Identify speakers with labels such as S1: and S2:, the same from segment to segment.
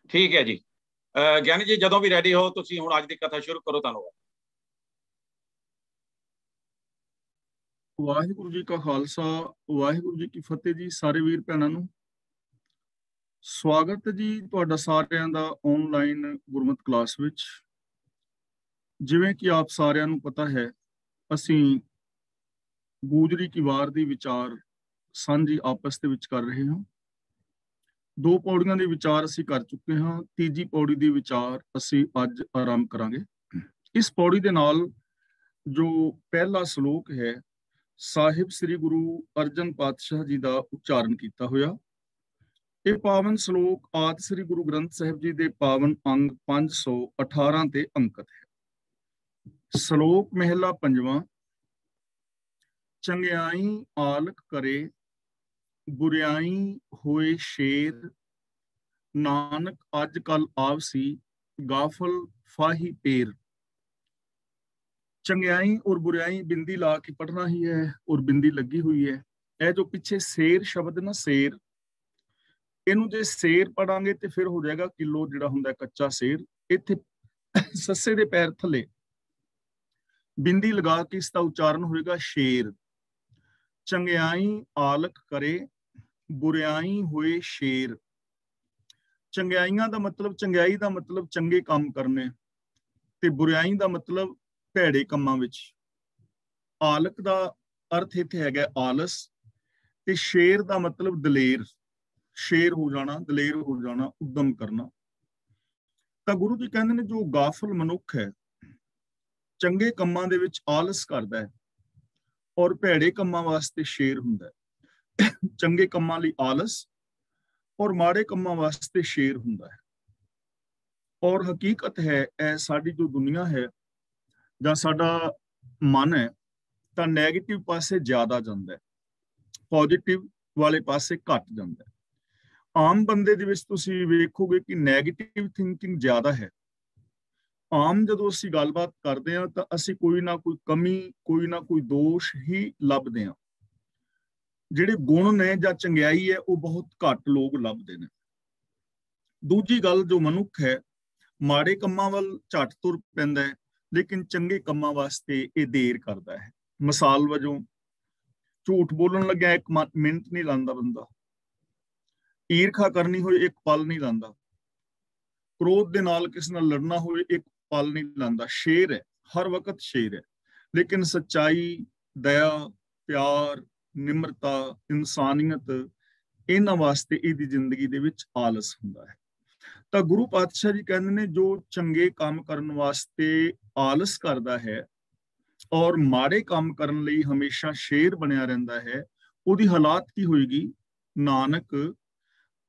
S1: ठीक है जी। ਗਿਆਨੀ ਜੀ ਜਦੋਂ ਵੀ ਰੈਡੀ ਹੋ ਤੁਸੀਂ ਹੁਣ ਅੱਜ ਦੀ ਕਥਾ ਸ਼ੁਰੂ ਕਰੋ। ਧੰਨਵਾਦ।
S2: ਵਾਹਿਗੁਰੂ ਜੀ ਕਾ ਖਾਲਸਾ, ਵਾਹਿਗੁਰੂ ਜੀ ਕੀ ਫਤਿਹ ਜੀ। ਸਾਰੇ ਵੀਰ ਭੈਣਾਂ ਨੂੰ ਸਵਾਗਤ ਜੀ ਤੁਹਾਡਾ ਸਾਰਿਆਂ ਦਾ ਆਨਲਾਈਨ ਗੁਰਮਤਿ ਕਲਾਸ ਵਿੱਚ। ਜਿਵੇਂ ਕਿ ਆਪ ਸਾਰਿਆਂ ਨੂੰ ਪਤਾ ਹੈ, ਅਸੀਂ ਗੂਜਰੀ ਕੀ ਵਾਰ ਦੀ ਵਿਚਾਰ ਸਾਂਝੀ ਆਪਸ ਦੇ ਵਿੱਚ ਕਰ ਰਹੇ ਹਾਂ। 2 ਪੌੜੀਆਂ ਦੇ ਵਿਚਾਰ ਅਸੀਂ ਕਰ ਚੁੱਕੇ ਹਾਂ। ਤੀਜੀ ਪੌੜੀ ਦੀ ਵਿਚਾਰ ਅਸੀਂ ਅੱਜ ਆਰੰਭ ਕਰਾਂਗੇ। ਇਸ ਪੌੜੀ ਦੇ ਨਾਲ ਜੋ ਪਹਿਲਾ ਸ਼ਲੋਕ ਹੈ, ਸਾਹਿਬ ਸ੍ਰੀ ਗੁਰੂ ਅਰਜਨ ਪਾਤਸ਼ਾਹ ਜੀ ਦਾ ਉਚਾਰਨ ਕੀਤਾ ਹੋਇਆ। ਇਹ ਪਾਵਨ ਸ਼ਲੋਕ ਆਦਿ ਸ੍ਰੀ ਗੁਰੂ ਗ੍ਰੰਥ ਸਾਹਿਬ ਜੀ ਦੇ ਪਾਵਨ ਅੰਗ 518 ਤੇ ਅੰਕਿਤ ਹੈ। ਸ਼ਲੋਕ ਮਹਿਲਾ ਪੰਜਵਾਂ। ਚੰਗਿਆਈ ਆਲਕ ਕਰੇ, ਬੁਰਿਆਈ ਹੋਏ ਸ਼ੇਰ, ਨਾਨਕ ਅੱਜ ਕੱਲ ਆਵਸੀ, ਗਾਫਲ फाही पेर। चंगियाई और बुराई बिंदी ला के पढ़ना ही है और बिंदी लगी हुई है। यह जो पीछे शेर शब्द ना, शेर, इनू जे शेर पढ़ांगे तो फिर हो जाएगा किलो जिहड़ा हुंदा कच्चा शेर। इत्थे सस्से दे पैर थले बिंदी लगा के इसका उच्चारण होएगा शेर। चंगियाई आलक करे, बुराई होए शेर। चंगियाइयां दा मतलब, चंगियाई दा मतलब चंगे काम करने, ते बुराई दा मतलब भैड़े कामां विच। आलक दा अर्थ इत्थे हैगा आलस, ते शेर दा मतलब दलेर, शेर हो जाना, दलेर हो जाना, उद्यम करना। तां गुरु जी कहंदे ने जो गाफल मनुख है, चंगे कामां दे विच आलस करदा है और भैड़े कामां वास्ते शेर हुंदा है। चंगे कामां लई आलस और माड़े कामां वास्ते शेर हुंदा है। और हकीकत है ਇਹ ਸਾਡੀ ਜੋ ਦੁਨੀਆ ਹੈ ਜਾਂ ਸਾਡਾ ਮਨ ਹੈ, ਤਾਂ ਨੈਗੇਟਿਵ ਪਾਸੇ ਜ਼ਿਆਦਾ ਜਾਂਦਾ ਹੈ, ਪੋਜ਼ਿਟਿਵ ਵਾਲੇ ਪਾਸੇ ਘੱਟ ਜਾਂਦਾ ਹੈ। ਆਮ ਬੰਦੇ ਦੇ ਵਿੱਚ ਤੁਸੀਂ ਵੇਖੋਗੇ ਕਿ ਨੈਗੇਟਿਵ ਥਿੰਕਿੰਗ ਜ਼ਿਆਦਾ ਹੈ। ਆਮ ਜਦੋਂ ਅਸੀਂ ਗੱਲਬਾਤ ਕਰਦੇ ਹਾਂ ਤਾਂ ਅਸੀਂ ਕੋਈ ਨਾ ਕੋਈ ਕਮੀ, ਕੋਈ ਨਾ ਕੋਈ ਦੋਸ਼ ਹੀ ਲੱਭਦੇ ਹਾਂ। ਜਿਹੜੇ ਗੁਣ ਨੇ ਜਾਂ ਚੰਗਿਆਈ ਹੈ ਉਹ ਬਹੁਤ ਘੱਟ ਲੋਕ ਲੱਭਦੇ ਨੇ। ਦੂਜੀ ਗੱਲ, ਜੋ ਮਨੁੱਖ ਹੈ ਮਾੜੇ ਕੰਮਾਂ ਵੱਲ ਝੱਟ ਤੁਰ ਪੈਂਦਾ ਹੈ, ਲੇਕਿਨ ਚੰਗੇ ਕੰਮਾਂ ਵਾਸਤੇ ਇਹ ਦੇਰ ਕਰਦਾ ਹੈ। ਮਿਸਾਲ ਵਜੋਂ ਝੂਠ ਬੋਲਣ ਲੱਗਿਆ 1 ਮਿੰਟ ਨਹੀਂ ਲਾਂਦਾ ਬੰਦਾ, ਈਰਖਾ ਕਰਨੀ ਹੋਏ 1 ਪਲ ਨਹੀਂ ਲਾਂਦਾ, ਕ੍ਰੋਧ ਦੇ ਨਾਲ ਕਿਸੇ ਨਾਲ ਲੜਨਾ ਹੋਏ 1 ਪਲ ਨਹੀਂ ਲਾਂਦਾ। ਸ਼ੇਰ ਹੈ, ਹਰ ਵਕਤ ਸ਼ੇਰ ਹੈ। ਲੇਕਿਨ ਸੱਚਾਈ, ਦਇਆ, ਪਿਆਰ, ਨਿਮਰਤਾ, ਇਨਸਾਨੀਅਤ, ਇਹਨਾਂ ਵਾਸਤੇ ਇਹਦੀ ਜ਼ਿੰਦਗੀ ਦੇ ਵਿੱਚ ਆਲਸ ਹੁੰਦਾ ਹੈ। ਤਾਂ ਗੁਰੂ ਪਾਤਸ਼ਾਹ ਜੀ ਕਹਿੰਦੇ ਨੇ ਜੋ ਚੰਗੇ ਕੰਮ ਕਰਨ ਵਾਸਤੇ ਆਲਸ ਕਰਦਾ ਹੈ ਔਰ ਮਾੜੇ ਕੰਮ ਕਰਨ ਲਈ ਹਮੇਸ਼ਾ ਸ਼ੇਰ ਬਣਿਆ ਰਹਿੰਦਾ ਹੈ, ਉਹਦੀ ਹਾਲਾਤ ਕੀ ਹੋਏਗੀ। ਨਾਨਕ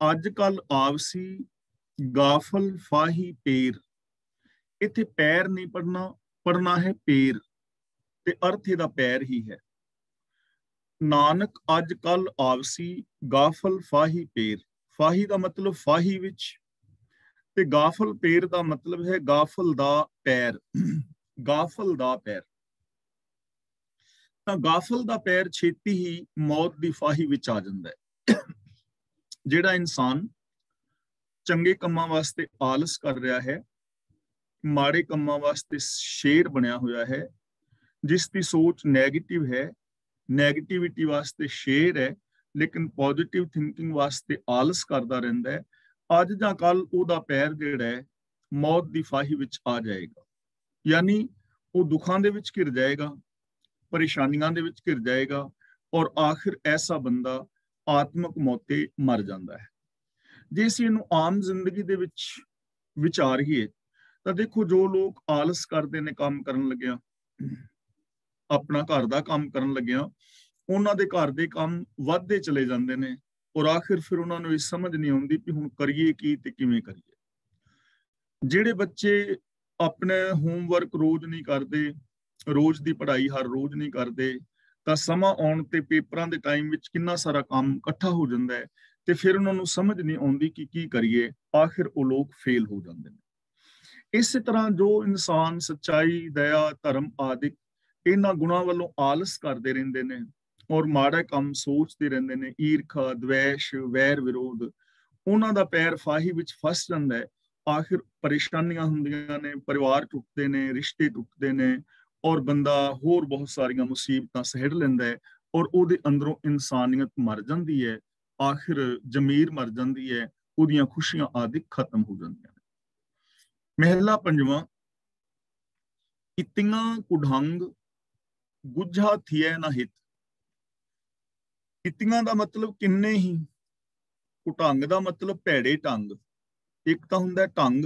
S2: ਅੱਜ ਕੱਲ ਆਵਸੀ, ਗਾਫਲ ਫਾਹੀ ਪੇਰ। ਇੱਥੇ ਪੈਰ ਨਹੀਂ ਪੜਨਾ, ਪੜਨਾ ਹੈ ਪੇਰ, ਤੇ ਅਰਥ ਇਹਦਾ ਪੈਰ ਹੀ ਹੈ। ਨਾਨਕ ਅੱਜ ਕੱਲ ਆਵਸੀ, ਗਾਫਲ ਫਾਹੀ ਪੇਰ। ਫਾਹੀ ਦਾ ਮਤਲਬ ਫਾਹੀ ਵਿੱਚ, ਤੇ ਗਾਫਲ ਪੇਰ ਦਾ ਮਤਲਬ ਹੈ ਗਾਫਲ ਦਾ ਪੈਰ, ਗਾਫਲ ਦਾ ਪੈਰ। ਤਾਂ ਗਾਫਲ ਦਾ ਪੈਰ ਛੇਤੀ ਹੀ ਮੌਤ ਦੀ ਫਾਹੀ ਵਿੱਚ ਆ ਜਾਂਦਾ ਹੈ। ਜਿਹੜਾ ਇਨਸਾਨ ਚੰਗੇ ਕੰਮਾਂ ਵਾਸਤੇ ਆਲਸ ਕਰ ਰਿਹਾ ਹੈ, ਮਾੜੇ ਕੰਮਾਂ ਵਾਸਤੇ ਸ਼ੇਰ ਬਣਿਆ ਹੋਇਆ ਹੈ, ਜਿਸ ਦੀ ਸੋਚ ਨੈਗੇਟਿਵ ਹੈ, ਨੈਗੇਟਿਵਿਟੀ ਵਾਸਤੇ ਸ਼ੇਰ ਹੈ, ਲੇਕਿਨ ਪੋਜ਼ਿਟਿਵ ਥਿੰਕਿੰਗ ਵਾਸਤੇ ਆਲਸ ਕਰਦਾ ਰਹਿੰਦਾ ਹੈ, ਅੱਜ ਜਾਂ ਕੱਲ ਉਹਦਾ ਪੈਰ ਜਿਹੜਾ ਹੈ ਮੌਤ ਦੀ ਫਾਹੀ ਵਿੱਚ ਆ ਜਾਏਗਾ। ਯਾਨੀ ਉਹ ਦੁੱਖਾਂ ਦੇ ਵਿੱਚ ਘਿਰ ਜਾਏਗਾ, ਪਰੇਸ਼ਾਨੀਆਂ ਦੇ ਵਿੱਚ ਘਿਰ ਜਾਏਗਾ ਔਰ ਆਖਿਰ ਐਸਾ ਬੰਦਾ ਆਤਮਕ ਮੌਤੇ ਮਰ ਜਾਂਦਾ ਹੈ। ਜੇ ਅਸੀਂ ਇਹਨੂੰ ਆਮ ਜ਼ਿੰਦਗੀ ਦੇ ਵਿੱਚ ਵਿਚਾਰੀਏ ਤਾਂ ਦੇਖੋ, ਜੋ ਲੋਕ ਆਲਸ ਕਰਦੇ ਨੇ ਕੰਮ ਕਰਨ ਲੱਗਿਆ, ਆਪਣਾ ਘਰ ਦਾ ਕੰਮ ਕਰਨ ਲੱਗਿਆ, ਉਹਨਾਂ ਦੇ ਘਰ ਦੇ ਕੰਮ ਵੱਧਦੇ ਚਲੇ ਜਾਂਦੇ ਨੇ ਔਰ ਆਖਿਰ ਫਿਰ ਉਹਨਾਂ ਨੂੰ ਇਹ ਸਮਝ ਨਹੀਂ ਆਉਂਦੀ ਕਿ ਹੁਣ ਕਰੀਏ ਕੀ ਤੇ ਕਿਵੇਂ ਕਰੀਏ। ਜਿਹੜੇ ਬੱਚੇ ਆਪਣੇ ਹੋਮਵਰਕ ਰੋਜ਼ ਨਹੀਂ ਕਰਦੇ, ਰੋਜ਼ ਦੀ ਪੜ੍ਹਾਈ ਹਰ ਰੋਜ਼ ਨਹੀਂ ਕਰਦੇ, ਤਾਂ ਸਮਾਂ ਆਉਣ ਤੇ ਪੇਪਰਾਂ ਦੇ ਟਾਈਮ ਵਿੱਚ ਕਿੰਨਾ ਸਾਰਾ ਕੰਮ ਇਕੱਠਾ ਹੋ ਜਾਂਦਾ ਹੈ ਤੇ ਫਿਰ ਉਹਨਾਂ ਨੂੰ ਸਮਝ ਨਹੀਂ ਆਉਂਦੀ ਕਿ ਕੀ ਕਰੀਏ, ਆਖਿਰ ਉਹ ਲੋਕ ਫੇਲ ਹੋ ਜਾਂਦੇ ਨੇ। ਇਸੇ ਤਰ੍ਹਾਂ ਜੋ ਇਨਸਾਨ ਸੱਚਾਈ, ਦਇਆ, ਧਰਮ ਆਦਿ ਇਹਨਾਂ ਗੁਣਾਂ ਵੱਲੋਂ ਆਲਸ ਕਰਦੇ ਰਹਿੰਦੇ ਨੇ ਔਰ ਮਾੜਾ ਕੰਮ ਸੋਚਦੇ ਰਹਿੰਦੇ ਨੇ, ਈਰਖਾ, ਦਵੇਸ਼, ਵੈਰ ਵਿਰੋਧ, ਉਹਨਾਂ ਦਾ ਪੈਰ ਫਾਹੀ ਵਿੱਚ ਫਸ ਜਾਂਦਾ ਹੈ। ਆਖਿਰ ਪਰੇਸ਼ਾਨੀਆਂ ਹੁੰਦੀਆਂ ਨੇ, ਪਰਿਵਾਰ ਟੁੱਟਦੇ ਨੇ, ਰਿਸ਼ਤੇ ਟੁੱਟਦੇ ਨੇ, ਔਰ ਬੰਦਾ ਹੋਰ ਬਹੁਤ ਸਾਰੀਆਂ ਮੁਸੀਬਤਾਂ ਸਹਿੜ ਲੈਂਦਾ ਹੈ, ਔਰ ਉਹਦੇ ਅੰਦਰੋਂ ਇਨਸਾਨੀਅਤ ਮਰ ਜਾਂਦੀ ਹੈ। ਆਖਿਰ ਜ਼ਮੀਰ ਮਰ ਜਾਂਦੀ ਹੈ, ਉਹਦੀਆਂ ਖੁਸ਼ੀਆਂ ਆਦਿ ਖਤਮ ਹੋ ਜਾਂਦੀਆਂ ਨੇ। ਮਹਿਲਾ ਪੰਜਵਾਂ। ਇਤੀਆਂ ਕੁਢੰਗ ਗੁੱਝਾ ਥੀਏ ਨਾ ਹਿਤ। ਇਤੀਆਂ ਦਾ ਮਤਲਬ ਕਿੰਨੇ ਹੀ, ਕੁਢੰਗ ਦਾ ਮਤਲਬ ਭੈੜੇ ਢੰਗ। ਇੱਕ ਤਾਂ ਹੁੰਦਾ ਢੰਗ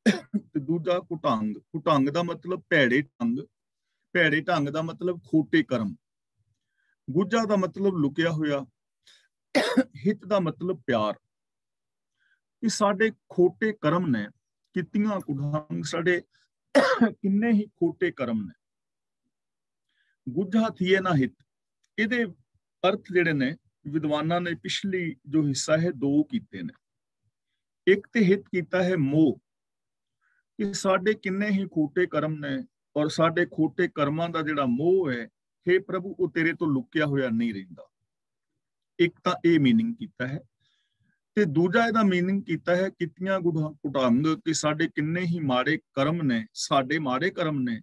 S2: ਤੇ ਦੂਜਾ ਕੁਢੰਗ। ਕੁਢੰਗ ਦਾ ਮਤਲਬ ਭੈੜੇ ਢੰਗ, ਭੈੜੇ ਢੰਗ ਦਾ ਮਤਲਬ ਖੋਟੇ ਕਰਮ। ਗੁੱਝਾ ਦਾ ਮਤਲਬ ਲੁਕਿਆ ਹੋਇਆ, ਹਿਤ ਦਾ ਮਤਲਬ ਪਿਆਰ। ਕਿ ਸਾਡੇ ਖੋਟੇ ਕਰਮ ਨੇ, ਕਿਤੀਆਂ ਕੁਢੰਗ, ਸਾਡੇ ਕਿੰਨੇ ਹੀ ਖੋਟੇ ਕਰਮ ਨੇ। ਗੁੱਝਾ ਥੀਏ ਨਾ ਹਿਤ, ਇਹਦੇ ਅਰਥ ਜਿਹੜੇ ਨੇ ਵਿਦਵਾਨਾਂ ਨੇ ਪਿਛਲੀ ਜੋ ਹਿੱਸਾ ਹੈ ਦੋ ਕੀਤੇ ਨੇ। ਇੱਕ ਤੇ ਹਿਤ ਕੀਤਾ ਹੈ ਮੋਹ, ਕਿ ਸਾਡੇ ਕਿੰਨੇ ਹੀ ਖੋਟੇ ਕਰਮ ਨੇ, ਔਰ ਸਾਡੇ ਖੋਟੇ ਕਰਮਾਂ ਦਾ ਜਿਹੜਾ ਮੋਹ ਹੈ, हे ਪ੍ਰਭੂ, ਉਹ ਤੇਰੇ ਤੋਂ ਲੁਕਿਆ ਹੋਇਆ ਨਹੀਂ ਰਹਿੰਦਾ। ਇੱਕ ਤਾਂ ਇਹ ਮੀਨਿੰਗ ਕੀਤਾ ਹੈ। ਤੇ ਦੂਜਾ ਇਹਦਾ ਮੀਨਿੰਗ ਕੀਤਾ ਹੈ ਕਿਤੀਆਂ ਕੁਢੰਗ, ਕਿ ਸਾਡੇ ਕਿੰਨੇ ਹੀ ਮਾੜੇ ਕਰਮ ਨੇ, ਸਾਡੇ ਮਾੜੇ ਕਰਮ ਨੇ।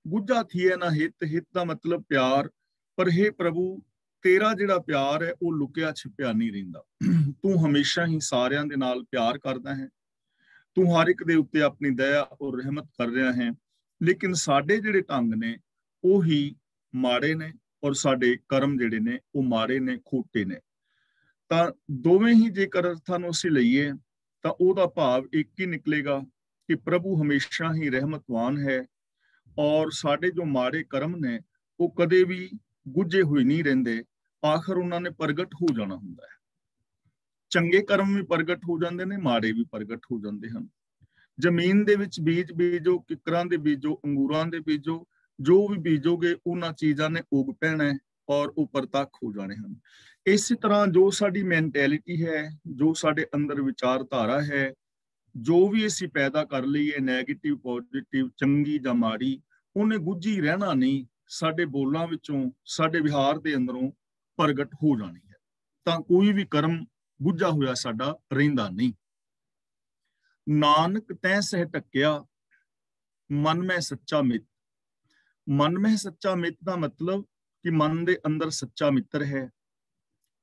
S2: ਗੁੱਝਾ ਥੀਏ ਨਾ ਹਿਤ, ਹਿਤ ਦਾ ਮਤਲਬ ਪਿਆਰ। ਪਰ हे ਪ੍ਰਭੂ, ਤੇਰਾ ਜਿਹੜਾ ਪਿਆਰ ਹੈ ਉਹ ਲੁਕਿਆ ਛਿਪਿਆ ਨਹੀਂ ਰਹਿੰਦਾ। ਤੂੰ ਹਮੇਸ਼ਾ ਹੀ ਸਾਰਿਆਂ ਦੇ ਨਾਲ ਪਿਆਰ ਕਰਦਾ ਹੈ, ਤੂੰ ਹਰ ਇੱਕ ਦੇ ਉੱਤੇ ਆਪਣੀ ਦਇਆ ਔਰ ਰਹਿਮਤ ਕਰ ਰਿਹਾ ਹੈ। ਲੇਕਿਨ ਸਾਡੇ ਜਿਹੜੇ ਢੰਗ ਨੇ ਉਹ ਹੀ ਮਾੜੇ ਨੇ, ਔਰ ਸਾਡੇ ਕਰਮ ਜਿਹੜੇ ਨੇ ਉਹ ਮਾੜੇ ਨੇ, ਖੋਟੇ ਨੇ। ਤਾਂ ਦੋਵੇਂ ਹੀ ਜੇਕਰ ਅਰਥਾਂ ਨੂੰ ਅਸੀਂ ਲਈਏ ਤਾਂ ਉਹਦਾ ਭਾਵ ਇੱਕ ਹੀ ਨਿਕਲੇਗਾ ਕਿ ਪ੍ਰਭੂ ਹਮੇਸ਼ਾ ਹੀ ਰਹਿਮਤਵਾਨ ਹੈ, ਔਰ ਸਾਡੇ ਜੋ ਮਾੜੇ ਕਰਮ ਨੇ ਉਹ ਕਦੇ ਵੀ ਗੁੱਝੇ ਹੋਏ ਨਹੀਂ ਰਹਿੰਦੇ। ਆਖਰ ਉਹਨਾਂ ਨੇ ਪ੍ਰਗਟ ਹੋ ਜਾਣਾ ਹੁੰਦਾ ਹੈ। ਚੰਗੇ ਕਰਮ ਵੀ ਪ੍ਰਗਟ ਹੋ ਜਾਂਦੇ ਨੇ, ਮਾੜੇ ਵੀ ਪ੍ਰਗਟ ਹੋ ਜਾਂਦੇ ਹਨ। ਜ਼ਮੀਨ ਦੇ ਵਿੱਚ ਬੀਜ ਬੀਜੋ, ਕਿਕਰਾਂ ਦੇ ਬੀਜੋ, ਅੰਗੂਰਾਂ ਦੇ ਬੀਜੋ, ਜੋ ਵੀ ਬੀਜੋਗੇ ਉਹਨਾਂ ਚੀਜ਼ਾਂ ਨੇ ਉਗ ਪੈਣਾ ਔਰ ਉਹ ਪ੍ਰਤੱਖ ਹੋ ਜਾਣੇ ਹਨ। ਇਸੇ ਤਰ੍ਹਾਂ ਜੋ ਸਾਡੀ ਮੈਂਟੈਲਿਟੀ ਹੈ, ਜੋ ਸਾਡੇ ਅੰਦਰ ਵਿਚਾਰਧਾਰਾ ਹੈ, ਜੋ ਵੀ ਅਸੀਂ ਪੈਦਾ ਕਰ ਲਈਏ, ਨੈਗੇਟਿਵ ਪੋਜ਼ਿਟਿਵ, ਚੰਗੀ ਜਾਂ ਮਾੜੀ, ਉਹਨੇ ਗੁੱਝੀ ਰਹਿਣਾ ਨਹੀਂ। ਸਾਡੇ ਬੋਲਾਂ ਵਿੱਚੋਂ, ਸਾਡੇ ਵਿਹਾਰ ਦੇ ਅੰਦਰੋਂ ਪ੍ਰਗਟ ਹੋ ਜਾਣੀ ਹੈ। ਤਾਂ ਕੋਈ ਵੀ ਕਰਮ ਗੁੱਝਾ ਹੋਇਆ ਸਾਡਾ ਰਹਿੰਦਾ ਨਹੀਂ। ਨਾਨਕ ਤੈਂ ਸਹਿ ਟਕਿਆ, ਮਨ ਮੈਂ ਸੱਚਾ ਮਿੱਤ। ਮਨ ਮੈਂ ਸੱਚਾ ਮਿੱਤ ਦਾ ਮਤਲਬ ਕਿ ਮਨ ਦੇ ਅੰਦਰ ਸੱਚਾ ਮਿੱਤਰ ਹੈ।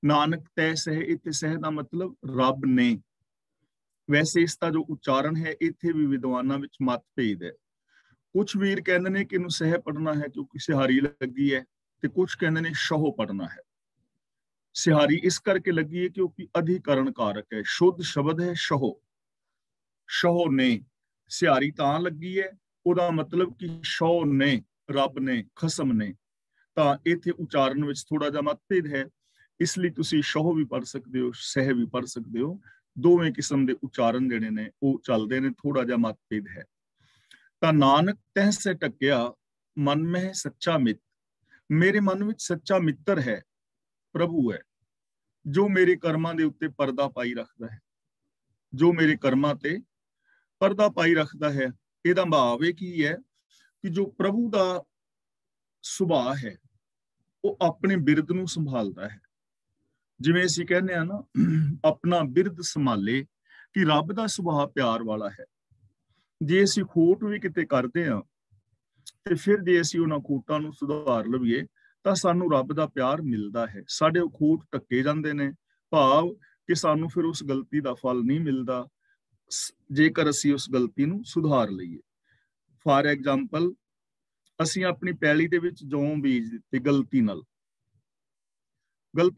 S2: ਨਾਨਕ ਤੈ ਸਹਿ, ਇੱਥੇ ਸਹਿ ਦਾ ਮਤਲਬ ਰੱਬ ਨੇ। ਵੈਸੇ ਇਸ ਦਾ ਜੋ ਉਚਾਰਨ ਹੈ ਇੱਥੇ ਵੀ ਵਿਦਵਾਨਾਂ ਵਿੱਚ ਮਤਭੇਦ ਹੈ। ਕੁਝ ਵੀਰ ਕਹਿੰਦੇ ਨੇ ਕਿ ਇਹਨੂੰ ਸਹਿ ਪੜਨਾ ਹੈ ਕਿਉਂਕਿ ਸਿਹਾਰੀ ਲੱਗੀ ਹੈ, ਤੇ ਕੁਝ ਕਹਿੰਦੇ ਨੇ ਸ਼ਹੁ ਪੜਨਾ ਹੈ। ਸਿਹਾਰੀ ਇਸ ਕਰਕੇ ਲੱਗੀ ਹੈ ਕਿਉਂਕਿ ਅਧਿਕਰਨ ਕਾਰਕ ਹੈ, ਸ਼ੁੱਧ ਸ਼ਬਦ ਹੈ ਸ਼ਹੁ। ਸ਼ਹੁ ਨੇ, ਸਿਹਾਰੀ ਤਾਂ ਲੱਗੀ ਹੈ, ਉਹਦਾ ਮਤਲਬ ਕਿ ਸ਼ਹੁ ਨੇ, ਰੱਬ ਨੇ, ਖਸਮ ਨੇ। ਤਾਂ ਇੱਥੇ ਉਚਾਰਨ ਵਿੱਚ ਥੋੜਾ ਜਿਹਾ ਮਤਭੇਦ ਹੈ, ਇਸ ਲਈ ਤੁਸੀਂ ਸ਼ਹੁ ਵੀ ਪੜ੍ਹ ਸਕਦੇ ਹੋ, ਸਹਿ ਵੀ ਪੜ੍ਹ ਸਕਦੇ ਹੋ। ਦੋਵੇਂ ਕਿਸਮ ਦੇ ਉਚਾਰਨ ਜਿਹੜੇ ਨੇ ਉਹ ਚੱਲਦੇ ਨੇ, ਥੋੜਾ ਜਿਹਾ ਮਤਭੇਦ ਹੈ। ਤਾਂ ਨਾਨਕ ਤੈਂ ਸਹਿ ਟਕਿਆ, ਮਨ ਮਹਿ ਸੱਚਾ ਮਿੱਤ। ਮੇਰੇ ਮਨ ਵਿੱਚ ਸੱਚਾ ਮਿੱਤਰ ਹੈ, ਪ੍ਰਭੂ ਹੈ, ਜੋ ਮੇਰੇ ਕਰਮਾਂ ਦੇ ਉੱਤੇ ਪਰਦਾ ਪਾਈ ਰੱਖਦਾ ਹੈ, ਜੋ ਮੇਰੇ ਕਰਮਾਂ ਤੇ ਪਰਦਾ ਪਾਈ ਰੱਖਦਾ ਹੈ। ਇਹਦਾ ਭਾਵ ਇਹ ਕੀ ਹੈ ਕਿ ਜੋ ਪ੍ਰਭੂ ਦਾ ਸੁਭਾਅ ਹੈ ਉਹ ਆਪਣੇ ਬਿਰਦ ਨੂੰ ਸੰਭਾਲਦਾ ਹੈ। ਜਿਵੇਂ ਅਸੀਂ ਕਹਿੰਦੇ ਆ ਨਾ, ਆਪਣਾ ਬਿਰਦ ਸੰਭਾਲੇ, ਕਿ ਰੱਬ ਦਾ ਸੁਭਾਅ ਪਿਆਰ ਵਾਲਾ ਹੈ। ਜੇ ਅਸੀਂ ਖੋਟ ਵੀ ਕਿਤੇ ਕਰਦੇ ਹਾਂ ਤੇ ਫਿਰ ਜੇ ਅਸੀਂ ਉਹਨਾਂ ਖੋਟਾਂ ਨੂੰ ਸੁਧਾਰ ਲਈਏ ਤਾਂ ਸਾਨੂੰ ਰੱਬ ਦਾ ਪਿਆਰ ਮਿਲਦਾ ਹੈ। ਸਾਡੇ ਉਹ ਖੋਟ ਢੱਕੇ ਜਾਂਦੇ ਨੇ, ਭਾਵ ਕਿ ਸਾਨੂੰ ਫਿਰ ਉਸ ਗਲਤੀ ਦਾ ਫਲ ਨਹੀਂ ਮਿਲਦਾ ਜੇਕਰ ਅਸੀਂ ਉਸ ਗਲਤੀ ਨੂੰ ਸੁਧਾਰ ਲਈਏ। ਫਾਰ ਐਗਜ਼ਾਮਪਲ, ਅਸੀਂ ਆਪਣੀ ਪੈਲੀ ਦੇ ਵਿੱਚ ਜੌਂ ਬੀਜ ਦਿੱਤੇ ਗਲਤੀ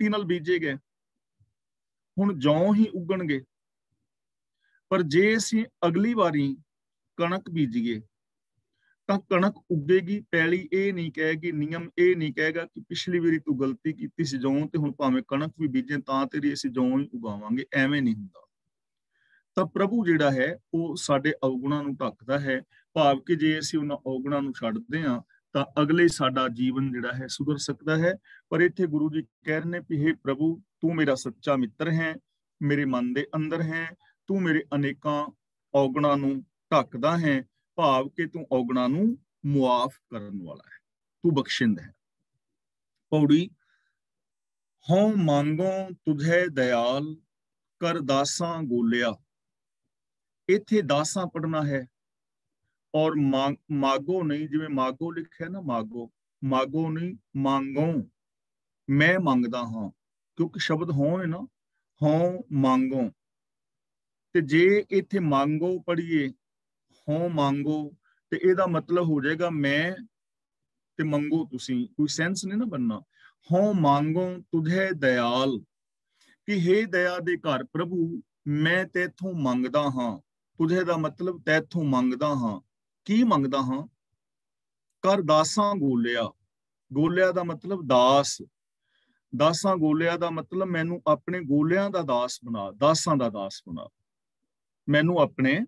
S2: ਨਾਲ ਬੀਜੇ ਗਏ, ਹੁਣ ਜੌਂ ਹੀ ਉਗਣਗੇ। ਪਰ ਜੇ ਅਸੀਂ ਅਗਲੀ ਵਾਰੀ ਕਣਕ ਬੀਜੀਏ ਤਾਂ ਕਣਕ ਉੱਗੇਗੀ। ਪੈਲੀ ਇਹ ਨਹੀਂ ਕਹੇਗੀ, ਨਿਯਮ ਇਹ ਨਹੀਂ ਕਹੇਗਾ ਕਿ ਪਿਛਲੀ ਵਾਰੀ ਤੂੰ ਗਲਤੀ ਕੀਤੀ ਸੀ ਜੌਂ, ਤੇ ਹੁਣ ਭਾਵੇਂ ਕਣਕ ਵੀ ਬੀਜੇ ਤਾਂ ਤੇਰੀ ਅਸੀਂ ਜੌਂ ਹੀ ਉਗਾਵਾਂਗੇ। ਐਵੇਂ ਨਹੀਂ ਹੁੰਦਾ। ਤਾਂ ਪ੍ਰਭੂ ਜਿਹੜਾ ਹੈ ਉਹ ਸਾਡੇ ਔਗੁਣਾਂ ਨੂੰ ਢੱਕਦਾ ਹੈ, ਭਾਵ ਕਿ ਜੇ ਅਸੀਂ ਉਹਨਾਂ ਔਗੁਣਾਂ ਨੂੰ ਛੱਡਦੇ ਹਾਂ ਤਾਂ ਅਗਲੇ ਸਾਡਾ ਜੀਵਨ ਜਿਹੜਾ ਹੈ ਸੁਧਰ ਸਕਦਾ ਹੈ। ਪਰ ਇੱਥੇ ਗੁਰੂ ਜੀ ਕਹਿ ਰਹੇ ਨੇ ਕਿ हे ਪ੍ਰਭੂ, ਤੂੰ ਮੇਰਾ ਸੱਚਾ ਮਿੱਤਰ ਹੈ, ਮੇਰੇ ਮਨ ਦੇ ਅੰਦਰ ਹੈ, ਤੂੰ ਮੇਰੇ ਅਨੇਕਾਂ ਔਗੁਣਾਂ ਨੂੰ ਢੱਕਦਾ ਹੈ, ਭਾਵ ਕਿ ਤੂੰ ਔਗੁਣਾਂ ਨੂੰ ਮੁਆਫ ਕਰਨ ਵਾਲਾ ਹੈ, ਤੂੰ ਬਖਸ਼ਿੰਦ ਹੈ। ਪੌੜੀ। ਹਉ ਮੰਗੋ ਤੁਝੇ ਦਇਆਲ, ਕਰ ਦਾਸਾਂ ਗੋਲਿਆ। ਇੱਥੇ ਦਾਸਾਂ ਪੜਨਾ ਹੈ ਔਰ ਮਾਗੋ ਨਹੀਂ, ਜਿਵੇਂ ਮਾਗੋ ਲਿਖਿਆ ਨਾ, ਮਾਗੋ ਨਹੀਂ, ਮੰਗੋ, ਮੈਂ ਮੰਗਦਾ ਹਾਂ, ਕਿਉਂਕਿ ਸ਼ਬਦ ਹੋਂ ਹੈ ਨਾ, ਹੋਂ ਮੰਗੋ। ਤੇ ਜੇ ਇੱਥੇ ਮੰਗੋ ਪੜੀਏ, ਹੋਂ ਮੰਗੋ, ਤੇ ਇਹਦਾ ਮਤਲਬ ਹੋ ਜਾਏਗਾ ਮੈਂ ਤੇ ਮੰਗੋ ਤੁਸੀਂ, ਕੋਈ ਸੈਂਸ ਨਹੀਂ ਨਾ ਬਣਨਾ। ਹੋਂ ਮੰਗੋ ਤੁਝੇ ਦਇਆਲ, ਕਿ ਹੇ ਦਇਆ ਦੇ ਘਰ ਪ੍ਰਭੂ, ਮੈਂ ਤੇਥੋਂ ਮੰਗਦਾ ਹਾਂ। ਤੁਝੇ ਦਾ ਮਤਲਬ ਤੇਥੋਂ ਮੰਗਦਾ ਹਾਂ। ਕੀ ਮੰਗਦਾ ਹਾਂ? ਕਰ ਦਾਸਾਂ ਗੋਲਿਆ। ਗੋਲਿਆ ਦਾ ਮਤਲਬ ਦਾਸ। ਦਾਸਾਂ ਗੋਲਿਆ ਦਾ ਮਤਲਬ ਮੈਨੂੰ ਆਪਣੇ ਗੋਲਿਆਂ ਦਾ ਦਾਸ ਬਣਾ, ਦਾਸਾਂ ਦਾ ਦਾਸ ਬਣਾ, ਮੈਨੂੰ ਆਪਣੇ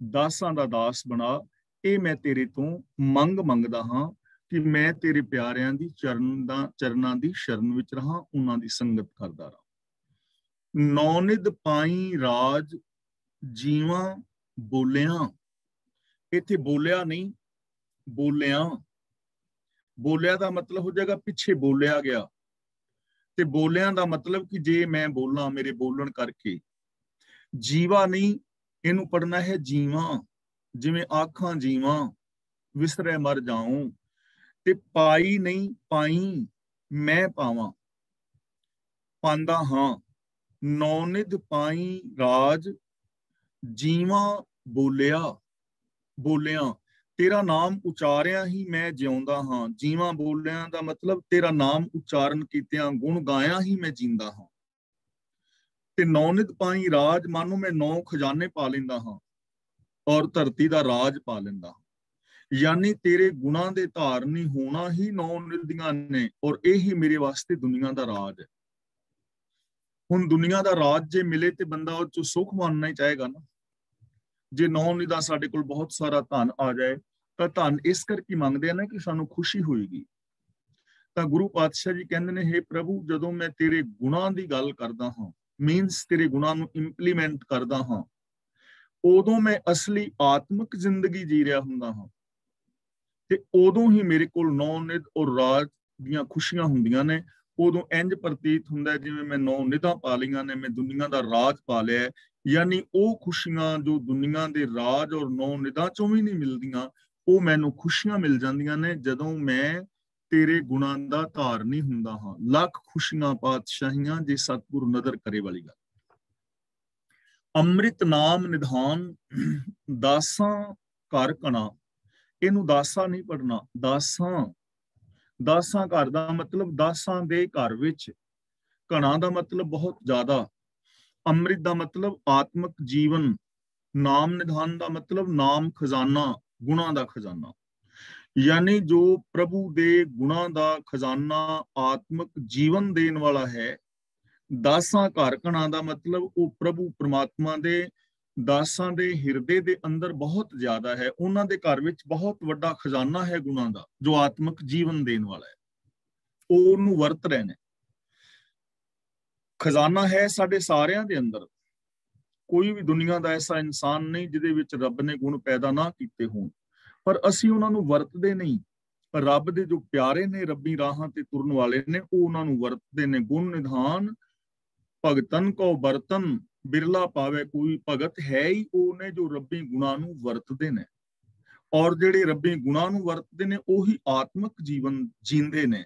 S2: ਦਾਸਾਂ ਦਾ ਦਾਸ ਬਣਾ। ਇਹ ਮੈਂ ਤੇਰੇ ਤੋਂ ਮੰਗਦਾ ਹਾਂ ਕਿ ਮੈਂ ਤੇਰੇ ਪਿਆਰਿਆਂ ਦੀ ਚਰਨਾਂ ਦੀ ਸ਼ਰਨ ਵਿੱਚ ਰਹਾ, ਉਹਨਾਂ ਦੀ ਸੰਗਤ ਕਰਦਾ ਰਹਾ। ਨੌਨਿਧ ਪਾਈ ਰਾਜ ਜੀਵਾਂ ਬੋਲਿਆ। ਇੱਥੇ ਬੋਲਿਆ ਨਹੀਂ, ਬੋਲਿਆ। ਬੋਲਿਆ ਦਾ ਮਤਲਬ ਹੋ ਜਾਏਗਾ ਪਿੱਛੇ ਬੋਲਿਆ ਗਿਆ, ਤੇ ਬੋਲਿਆਂ ਦਾ ਮਤਲਬ ਕਿ ਜੇ ਮੈਂ ਬੋਲਾਂ, ਮੇਰੇ ਬੋਲਣ ਕਰਕੇ। ਜੀਵਾ ਨਹੀਂ, ਇਹਨੂੰ ਪੜਨਾ ਹੈ ਜੀਵਾਂ, ਜਿਵੇਂ ਆਖਾਂ ਜੀਵਾਂ, ਵਿਸਰੇ ਮਰ ਜਾਉ। ਤੇ ਪਾਈ ਨਹੀਂ, ਪਾਈ, ਮੈਂ ਪਾਵਾਂ, ਪਾਂਦਾ ਹਾਂ। ਨੌਨਿਧ ਪਾਈ ਰਾਜ ਜੀਵਾਂ ਬੋਲਿਆ, ਬੋਲਿਆ, ਤੇਰਾ ਨਾਮ ਉਚਾਰਿਆ ਹੀ ਮੈਂ ਜਿਉਂਦਾ ਹਾਂ। ਜੀਵਾਂ ਬੋਲਿਆਂ ਦਾ ਮਤਲਬ ਤੇਰਾ ਨਾਮ ਉਚਾਰਨ ਕੀਤਿਆਂ, ਗੁਣ ਗਾਇਆ ਹੀ ਮੈਂ ਜਿੰਦਾ ਹਾਂ। ਤੇ ਨੌਨਿਧ ਪਾਈ ਰਾਜ, ਮਾਨੋ ਮੈਂ 9 ਖਜ਼ਾਨੇ ਪਾ ਲੈਂਦਾ ਹਾਂ ਔਰ ਧਰਤੀ ਦਾ ਰਾਜ ਪਾ ਲੈਂਦਾ ਹਾਂ। ਯਾਨੀ ਤੇਰੇ ਗੁਣਾਂ ਦੇ ਧਾਰਨੀ ਹੋਣਾ ਹੀ 9 ਨਿਧੀਆਂ ਨੇ, ਔਰ ਇਹੀ ਮੇਰੇ ਵਾਸਤੇ ਦੁਨੀਆ ਦਾ ਰਾਜ ਹੈ। ਹੁਣ ਦੁਨੀਆ ਦਾ ਰਾਜ ਜੇ ਮਿਲੇ ਤੇ ਬੰਦਾ ਉਹ ਚ ਸੁਖ ਮੰਨਣਾ ਹੀ ਚਾਹੇਗਾ ਨਾ। ਜੇ 9 ਨਿਧਾਂ ਸਾਡੇ ਕੋਲ ਬਹੁਤ ਸਾਰਾ ਧਨ ਆ ਜਾਏ, ਤਾਂ ਧਨ ਇਸ ਕਰਕੇ ਮੰਗਦੇ ਆ ਨਾ ਕਿ ਸਾਨੂੰ ਖੁਸ਼ੀ ਹੋਏਗੀ। ਤਾਂ ਗੁਰੂ ਪਾਤਸ਼ਾਹ ਜੀ ਕਹਿੰਦੇ ਨੇ, ਹੇ ਪ੍ਰਭੂ, ਜਦੋਂ ਮੈਂ ਤੇਰੇ ਗੁਣਾਂ ਦੀ ਗੱਲ ਕਰਦਾ ਹਾਂ, ਮੀਨਸ ਤੇਰੇ ਗੁਣਾਂ ਨੂੰ ਇੰਪਲੀਮੈਂਟ ਕਰਦਾ ਹਾਂ, ਉਦੋਂ ਮੈਂ ਅਸਲੀ ਆਤਮਿਕ ਜ਼ਿੰਦਗੀ ਜੀ ਰਿਹਾ ਹੁੰਦਾ ਹਾਂ। ਤੇ ਉਦੋਂ ਹੀ ਮੇਰੇ ਕੋਲ 9 ਨਿਧ ਔਰ ਰਾਜ ਦੀਆਂ ਖੁਸ਼ੀਆਂ ਹੁੰਦੀਆਂ ਨੇ। ਉਦੋਂ ਇੰਜ ਪ੍ਰਤੀਤ ਹੁੰਦਾ ਜਿਵੇਂ ਮੈਂ 9 ਨਿਧਾਂ ਪਾ ਲਈਆਂ ਨੇ, ਮੈਂ ਦੁਨੀਆ ਦਾ ਰਾਜ ਪਾ ਲਿਆ। ਯਾਨੀ ਉਹ ਖੁਸ਼ੀਆਂ ਜੋ ਦੁਨੀਆ ਦੇ ਰਾਜ ਔਰ 9 ਨਿਧਾਂ ਚੋਂ ਵੀ ਨਹੀਂ ਮਿਲਦੀਆਂ, ਉਹ ਮੈਨੂੰ ਖੁਸ਼ੀਆਂ ਮਿਲ ਜਾਂਦੀਆਂ ਨੇ ਜਦੋਂ ਮੈਂ ਤੇਰੇ ਗੁਣਾਂ ਦਾ ਧਾਰਨੀ ਹੁੰਦਾ ਹਾਂ। ਲੱਖ ਖੁਸ਼ੀਆਂ ਪਾਤਸ਼ਾਹੀਆਂ ਜੇ ਸਤਿਗੁਰ ਨਦਰ ਕਰੇ ਵਾਲੀ ਗੱਲ। ਅੰਮ੍ਰਿਤ ਨਾਮ ਨਿਧਾਨ ਦਾਸਾਂ ਘਰ ਕਣਾ। ਇਹਨੂੰ ਦਾਸਾ ਨਹੀਂ ਪੜਨਾ, ਦਾਸਾਂ। ਦਾਸਾਂ ਘਰ ਦਾ ਮਤਲਬ ਦਾਸਾਂ ਦੇ ਘਰ ਵਿੱਚ। ਘਣਾ ਦਾ ਮਤਲਬ ਬਹੁਤ ਜ਼ਿਆਦਾ। ਅੰਮ੍ਰਿਤ ਦਾ ਮਤਲਬ ਆਤਮਿਕ ਜੀਵਨ। ਨਾਮ ਨਿਧਾਨ ਦਾ ਮਤਲਬ ਨਾਮ ਖਜ਼ਾਨਾ, ਗੁਣਾਂ ਦਾ ਖਜ਼ਾਨਾ। ਯਾਨੀ ਜੋ ਪ੍ਰਭੂ ਦੇ ਗੁਣਾਂ ਦਾ ਖਜ਼ਾਨਾ ਆਤਮਿਕ ਜੀਵਨ ਦੇਣ ਵਾਲਾ ਹੈ। ਦਾਸਾਂ ਘਰ ਘਣਾ ਦਾ ਮਤਲਬ ਉਹ ਪ੍ਰਭੂ ਪ੍ਰਮਾਤਮਾ ਦੇ ਦਾਸਾਂ ਦੇ ਹਿਰਦੇ ਦੇ ਅੰਦਰ ਬਹੁਤ ਜ਼ਿਆਦਾ ਹੈ। ਉਹਨਾਂ ਦੇ ਘਰ ਵਿੱਚ ਬਹੁਤ ਵੱਡਾ ਖਜ਼ਾਨਾ ਹੈ ਗੁਣਾਂ ਦਾ, ਜੋ ਆਤਮਿਕ ਜੀਵਨ ਦੇਣ ਵਾਲਾ ਹੈ। ਉਹ ਉਹਨੂੰ ਵਰਤ ਰਹੇ ਨੇ। ਖਜ਼ਾਨਾ ਹੈ ਸਾਡੇ ਸਾਰਿਆਂ ਦੇ ਅੰਦਰ। ਕੋਈ ਵੀ ਦੁਨੀਆ ਦਾ ਐਸਾ ਇਨਸਾਨ ਨਹੀਂ ਜਿਹਦੇ ਵਿੱਚ ਰੱਬ ਨੇ ਗੁਣ ਪੈਦਾ ਨਾ ਕੀਤੇ ਹੋਣ, ਪਰ ਅਸੀਂ ਉਹਨਾਂ ਨੂੰ ਵਰਤਦੇ ਨਹੀਂ। ਰੱਬ ਦੇ ਜੋ ਪਿਆਰੇ ਨੇ, ਰੱਬੀ ਰਾਹਾਂ ਤੇ ਤੁਰਨ ਵਾਲੇ ਨੇ, ਉਹ ਉਹਨਾਂ ਨੂੰ ਵਰਤਦੇ ਨੇ। ਗੁਣ ਨਿਧਾਨ ਭਗਤਨ ਕੋ ਬਰਤਨ, ਬਿਰਲਾ ਪਾਵੇ ਕੋਈ ਭਗਤ ਹੈ ਹੀ ਉਹ ਨੇ ਜੋ ਰੱਬੀ ਗੁਣਾਂ ਨੂੰ ਵਰਤਦੇ ਨੇ। ਔਰ ਜਿਹੜੇ ਰੱਬੀ ਗੁਣਾਂ ਨੂੰ ਵਰਤਦੇ ਨੇ ਉਹੀ ਆਤਮਿਕ ਜੀਵਨ ਜੀਂਦੇ ਨੇ।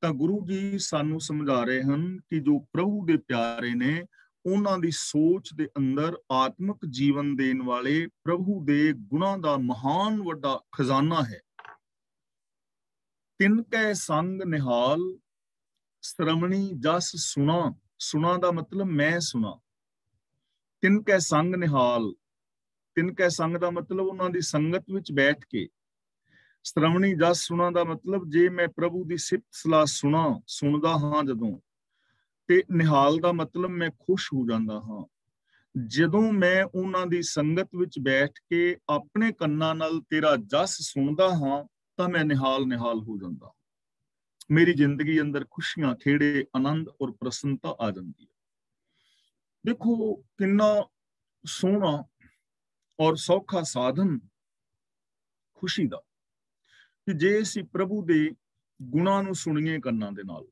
S2: ਤਾਂ ਗੁਰੂ ਜੀ ਸਾਨੂੰ ਸਮਝਾ ਰਹੇ ਹਨ ਕਿ ਜੋ ਪ੍ਰਭੂ ਦੇ ਪਿਆਰੇ ਨੇ, ਉਹਨਾਂ ਦੀ ਸੋਚ ਦੇ ਅੰਦਰ ਆਤਮਿਕ ਜੀਵਨ ਦੇਣ ਵਾਲੇ ਪ੍ਰਭੂ ਦੇ ਗੁਣਾਂ ਦਾ ਮਹਾਨ ਵੱਡਾ ਖਜ਼ਾਨਾ ਹੈ। ਤਿਨ ਕੈ ਸੰਗ ਨਿਹਾਲ ਸ਼੍ਰਵਣੀ ਜਸ ਸੁਣਾ। ਸੁਣਾ ਦਾ ਮਤਲਬ ਮੈਂ ਸੁਣਾ। ਤਿਨ ਕੈ ਸੰਗ ਨਿਹਾਲ, ਤਿਨ ਕੈ ਸੰਗ ਦਾ ਮਤਲਬ ਉਹਨਾਂ ਦੀ ਸੰਗਤ ਵਿੱਚ ਬੈਠ ਕੇ। ਸ਼੍ਰਵਣੀ ਜਸ ਸੁਣਾ ਦਾ ਮਤਲਬ ਜੇ ਮੈਂ ਪ੍ਰਭੂ ਦੀ ਸਿਫਤ ਸਲਾਹ ਸੁਣਦਾ ਹਾਂ ਜਦੋਂ, ਤੇ ਨਿਹਾਲ ਦਾ ਮਤਲਬ ਮੈਂ ਖੁਸ਼ ਹੋ ਜਾਂਦਾ ਹਾਂ। ਜਦੋਂ ਮੈਂ ਉਹਨਾਂ ਦੀ ਸੰਗਤ ਵਿੱਚ ਬੈਠ ਕੇ ਆਪਣੇ ਕੰਨਾਂ ਨਾਲ ਤੇਰਾ ਜਸ ਸੁਣਦਾ ਹਾਂ, ਤਾਂ ਮੈਂ ਨਿਹਾਲ ਹੋ ਜਾਂਦਾ। ਮੇਰੀ ਜ਼ਿੰਦਗੀ ਅੰਦਰ ਖੁਸ਼ੀਆਂ, ਖੇੜੇ, ਆਨੰਦ ਔਰ ਪ੍ਰਸੰਨਤਾ ਆ ਜਾਂਦੀ ਹੈ। ਦੇਖੋ ਕਿੰਨਾ ਸੋਹਣਾ ਔਰ ਸੌਖਾ ਸਾਧਨ ਖੁਸ਼ੀ ਦਾ, ਕਿ ਜੇ ਅਸੀਂ ਪ੍ਰਭੂ ਦੇ ਗੁਣਾਂ ਨੂੰ ਸੁਣੀਏ ਕੰਨਾਂ ਦੇ ਨਾਲ,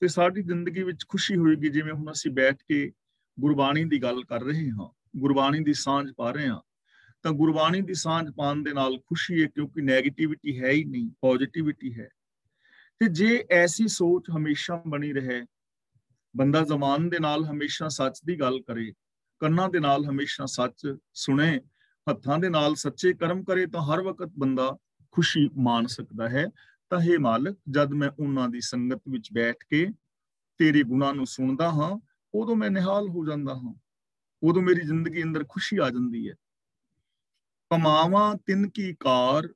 S2: ਤੇ ਸਾਡੀ ਜ਼ਿੰਦਗੀ ਵਿੱਚ ਖੁਸ਼ੀ ਹੋਏਗੀ। ਜਿਵੇਂ ਹੁਣ ਅਸੀਂ ਬੈਠ ਕੇ ਗੁਰਬਾਣੀ ਦੀ ਗੱਲ ਕਰ ਰਹੇ ਹਾਂ, ਗੁਰਬਾਣੀ ਦੀ ਸਾਂਝ ਪਾ ਰਹੇ ਹਾਂ, ਤਾਂ ਗੁਰਬਾਣੀ ਦੀ ਸਾਂਝ ਪਾਉਣ ਦੇ ਨਾਲ ਖੁਸ਼ੀ ਹੈ, ਕਿਉਂਕਿ ਨੈਗੇਟਿਵਿਟੀ ਹੈ ਹੀ ਨਹੀਂ, ਪੋਜ਼ਿਟਿਵਿਟੀ ਹੈ। ਤੇ ਜੇ ਐਸੀ ਸੋਚ ਹਮੇਸ਼ਾ ਬਣੀ ਰਹੇ, ਬੰਦਾ ਜ਼ਬਾਨ ਦੇ ਨਾਲ ਹਮੇਸ਼ਾ ਸੱਚ ਦੀ ਗੱਲ ਕਰੇ, ਕੰਨਾਂ ਦੇ ਨਾਲ ਹਮੇਸ਼ਾ ਸੱਚ ਸੁਣੇ, ਹੱਥਾਂ ਦੇ ਨਾਲ ਸੱਚੇ ਕਰਮ ਕਰੇ, ਤਾਂ ਹਰ ਵਕਤ ਬੰਦਾ ਖੁਸ਼ੀ ਮਾਣ ਸਕਦਾ ਹੈ। ਤਾਂ ਹੇ ਮਾਲਕ, ਜਦ ਮੈਂ ਉਹਨਾਂ ਦੀ ਸੰਗਤ ਵਿੱਚ ਬੈਠ ਕੇ ਤੇਰੇ ਗੁਣਾਂ ਨੂੰ ਸੁਣਦਾ ਹਾਂ, ਉਦੋਂ ਮੈਂ ਨਿਹਾਲ ਹੋ ਜਾਂਦਾ ਹਾਂ, ਉਦੋਂ ਮੇਰੀ ਜ਼ਿੰਦਗੀ ਅੰਦਰ ਖੁਸ਼ੀ ਆ ਜਾਂਦੀ ਹੈ। ਕਮਾਵਾਂ ਤਿੰਨ ਕੀ ਕਾਰ,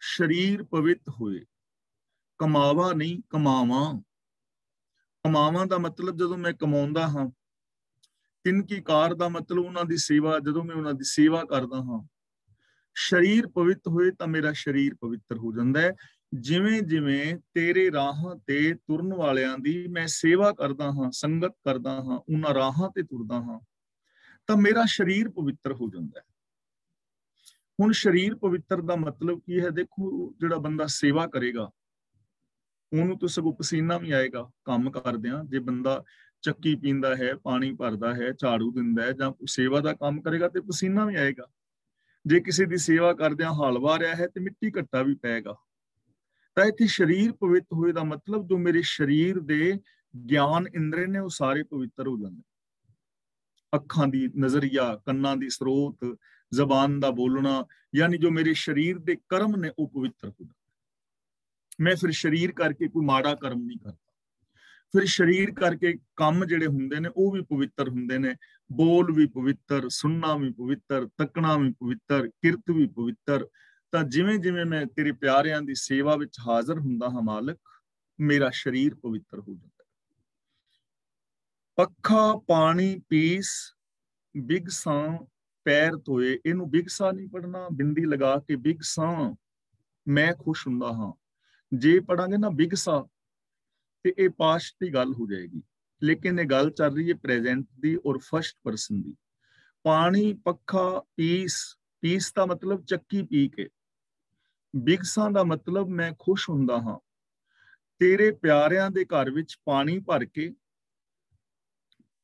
S2: ਸਰੀਰ ਪਵਿੱਤ ਹੋਏ। ਕਮਾਵਾ ਨਹੀਂ, ਕਮਾਵਾਂ। ਕਮਾਵਾਂ ਦਾ ਮਤਲਬ ਜਦੋਂ ਮੈਂ ਕਮਾਉਂਦਾ ਹਾਂ, ਤਿੰਨ ਕੀ ਕਾਰ ਦਾ ਮਤਲਬ ਉਹਨਾਂ ਦੀ ਸੇਵਾ, ਜਦੋਂ ਮੈਂ ਉਹਨਾਂ ਦੀ ਸੇਵਾ ਕਰਦਾ ਹਾਂ। ਸਰੀਰ ਪਵਿੱਤ ਹੋਏ ਤਾਂ ਮੇਰਾ ਸਰੀਰ ਪਵਿੱਤਰ ਹੋ ਜਾਂਦਾ ਹੈ। ਜਿਵੇਂ ਜਿਵੇਂ ਤੇਰੇ ਰਾਹਾਂ ਤੇ ਤੁਰਨ ਵਾਲਿਆਂ ਦੀ ਮੈਂ ਸੇਵਾ ਕਰਦਾ ਹਾਂ, ਸੰਗਤ ਕਰਦਾ ਹਾਂ, ਉਹਨਾਂ ਰਾਹਾਂ ਤੇ ਤੁਰਦਾ ਹਾਂ, ਤਾਂ ਮੇਰਾ ਸਰੀਰ ਪਵਿੱਤਰ ਹੋ ਜਾਂਦਾ ਹੈ। ਹੁਣ ਸਰੀਰ ਪਵਿੱਤਰ ਦਾ ਮਤਲਬ ਕੀ ਹੈ? ਦੇਖੋ, ਜਿਹੜਾ ਬੰਦਾ ਸੇਵਾ ਕਰੇਗਾ ਉਹਨੂੰ ਤਾਂ ਸਗੋਂ ਪਸੀਨਾ ਵੀ ਆਏਗਾ ਕੰਮ ਕਰਦਿਆਂ। ਜੇ ਬੰਦਾ ਚੱਕੀ ਪੀਂਦਾ ਹੈ, ਪਾਣੀ ਭਰਦਾ ਹੈ, ਝਾੜੂ ਦਿੰਦਾ ਹੈ, ਜਾਂ ਸੇਵਾ ਦਾ ਕੰਮ ਕਰੇਗਾ ਤੇ ਪਸੀਨਾ ਵੀ ਆਏਗਾ। ਜੇ ਕਿਸੇ ਦੀ ਸੇਵਾ ਕਰਦਿਆਂ ਹਲ ਵਾਹ ਰਿਹਾ ਹੈ ਤੇ ਮਿੱਟੀ ਘੱਟਾ ਵੀ ਪਏਗਾ। ਤਾਂ ਇੱਥੇ ਸਰੀਰ ਪਵਿੱਤ ਹੋਏ ਦਾ ਮਤਲਬ ਜੋ ਮੇਰੇ ਸਰੀਰ ਦੇ ਗਿਆਨ ਇੰਦਰੀ ਨੇ ਉਹ ਸਾਰੇ ਪਵਿੱਤਰ ਹੋ ਜਾਂਦੇ। ਅੱਖਾਂ ਦੀ ਨਜ਼ਰੀਆ, ਕੰਨਾਂ ਦੀ ਸਰੋਤ, ਜ਼ਬਾਨ ਦਾ ਬੋਲਣਾ, ਯਾਨੀ ਜੋ ਮੇਰੇ ਸਰੀਰ ਦੇ ਕਰਮ ਨੇ ਉਹ ਪਵਿੱਤਰ ਹੋ ਜਾਂਦੇ। ਮੈਂ ਫਿਰ ਸਰੀਰ ਕਰਕੇ ਕੋਈ ਮਾੜਾ ਕਰਮ ਨਹੀਂ ਕਰਦਾ। ਫਿਰ ਸਰੀਰ ਕਰਕੇ ਕੰਮ ਜਿਹੜੇ ਹੁੰਦੇ ਨੇ ਉਹ ਵੀ ਪਵਿੱਤਰ ਹੁੰਦੇ ਨੇ। ਬੋਲ ਵੀ ਪਵਿੱਤਰ, ਸੁਣਨਾ ਵੀ ਪਵਿੱਤਰ, ਤੱਕਣਾ ਵੀ ਪਵਿੱਤਰ, ਕਿਰਤ ਵੀ ਪਵਿੱਤਰ। ਤਾਂ ਜਿਵੇਂ ਜਿਵੇਂ ਮੈਂ ਤੇਰੇ ਪਿਆਰਿਆਂ ਦੀ ਸੇਵਾ ਵਿੱਚ ਹਾਜ਼ਰ ਹੁੰਦਾ ਹਾਂ ਮਾਲਕ, ਮੇਰਾ ਸਰੀਰ ਪਵਿੱਤਰ ਹੋ ਜਾਂਦਾ। ਪੱਖਾ ਪਾਣੀ ਪੀਸ, ਬਿਗਸਾਂ ਪੈਰ ਧੋਏ। ਇਹਨੂੰ ਬਿਗਸਾ ਨਹੀਂ ਪੜਨਾ, ਬਿੰਦੀ ਲਗਾ ਕੇ ਬਿਗਸਾਂ, ਮੈਂ ਖੁਸ਼ ਹੁੰਦਾ ਹਾਂ। ਜੇ ਪੜਾਂਗੇ ਨਾ ਬਿਗਸਾ ਤੇ ਇਹ ਪਾਸਟ ਦੀ ਗੱਲ ਹੋ ਜਾਏਗੀ, ਲੇਕਿਨ ਇਹ ਗੱਲ ਚੱਲ ਰਹੀ ਹੈ ਪ੍ਰੈਜ਼ੈਂਟ ਦੀ ਔਰ ਫਸਟ ਪਰਸਨ ਦੀ। ਪਾਣੀ, ਪੱਖਾ, ਪੀਸ। ਪੀਸ ਦਾ ਮਤਲਬ ਚੱਕੀ ਪੀ ਕੇ, ਬਿਗਸਾਂ ਦਾ ਮਤਲਬ ਮੈਂ ਖੁਸ਼ ਹੁੰਦਾ ਹਾਂ। ਤੇਰੇ ਪਿਆਰਿਆਂ ਦੇ ਘਰ ਵਿੱਚ ਪਾਣੀ ਭਰ ਕੇ,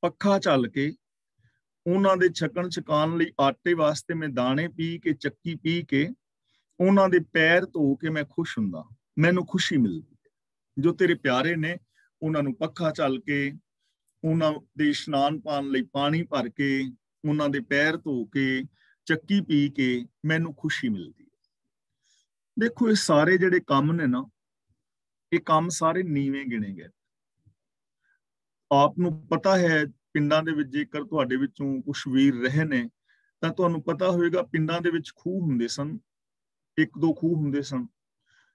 S2: ਪੱਖਾ ਚੱਲ ਕੇ, ਉਹਨਾਂ ਦੇ ਛਕਣ ਛਕਾਉਣ ਲਈ ਆਟੇ ਵਾਸਤੇ ਮੈਂ ਦਾਣੇ ਪੀ ਕੇ, ਚੱਕੀ ਪੀ ਕੇ, ਉਹਨਾਂ ਦੇ ਪੈਰ ਧੋ ਕੇ ਮੈਂ ਖੁਸ਼ ਹੁੰਦਾ, ਮੈਨੂੰ ਖੁਸ਼ੀ ਮਿਲਦੀ। ਜੋ ਤੇਰੇ ਪਿਆਰੇ ਨੇ ਉਹਨਾਂ ਨੂੰ ਪੱਖਾ ਚੱਲ ਕੇ, ਉਹਨਾਂ ਦੇ ਇਸ਼ਨਾਨ ਪਾਣ ਲਈ ਪਾਣੀ ਭਰ ਕੇ, ਉਹਨਾਂ ਦੇ ਪੈਰ ਧੋ ਕੇ, ਚੱਕੀ ਪੀ ਕੇ ਮੈਨੂੰ ਖੁਸ਼ੀ ਮਿਲਦੀ ਹੈ। ਦੇਖੋ, ਇਹ ਸਾਰੇ ਜਿਹੜੇ ਕੰਮ ਨੇ ਨਾ, ਇਹ ਕੰਮ ਸਾਰੇ ਨੀਵੇਂ ਗਿਣੇ ਗਏ। ਆਪ ਨੂੰ ਪਤਾ ਹੈ, ਪਿੰਡਾਂ ਦੇ ਵਿੱਚ ਜੇਕਰ ਤੁਹਾਡੇ ਵਿੱਚੋਂ ਕੁਛ ਵੀਰ ਰਹੇ ਨੇ ਤਾਂ ਤੁਹਾਨੂੰ ਪਤਾ ਹੋਵੇਗਾ, ਪਿੰਡਾਂ ਦੇ ਵਿੱਚ ਖੂਹ ਹੁੰਦੇ ਸਨ, ਇੱਕ ਦੋ ਖੂਹ ਹੁੰਦੇ ਸਨ,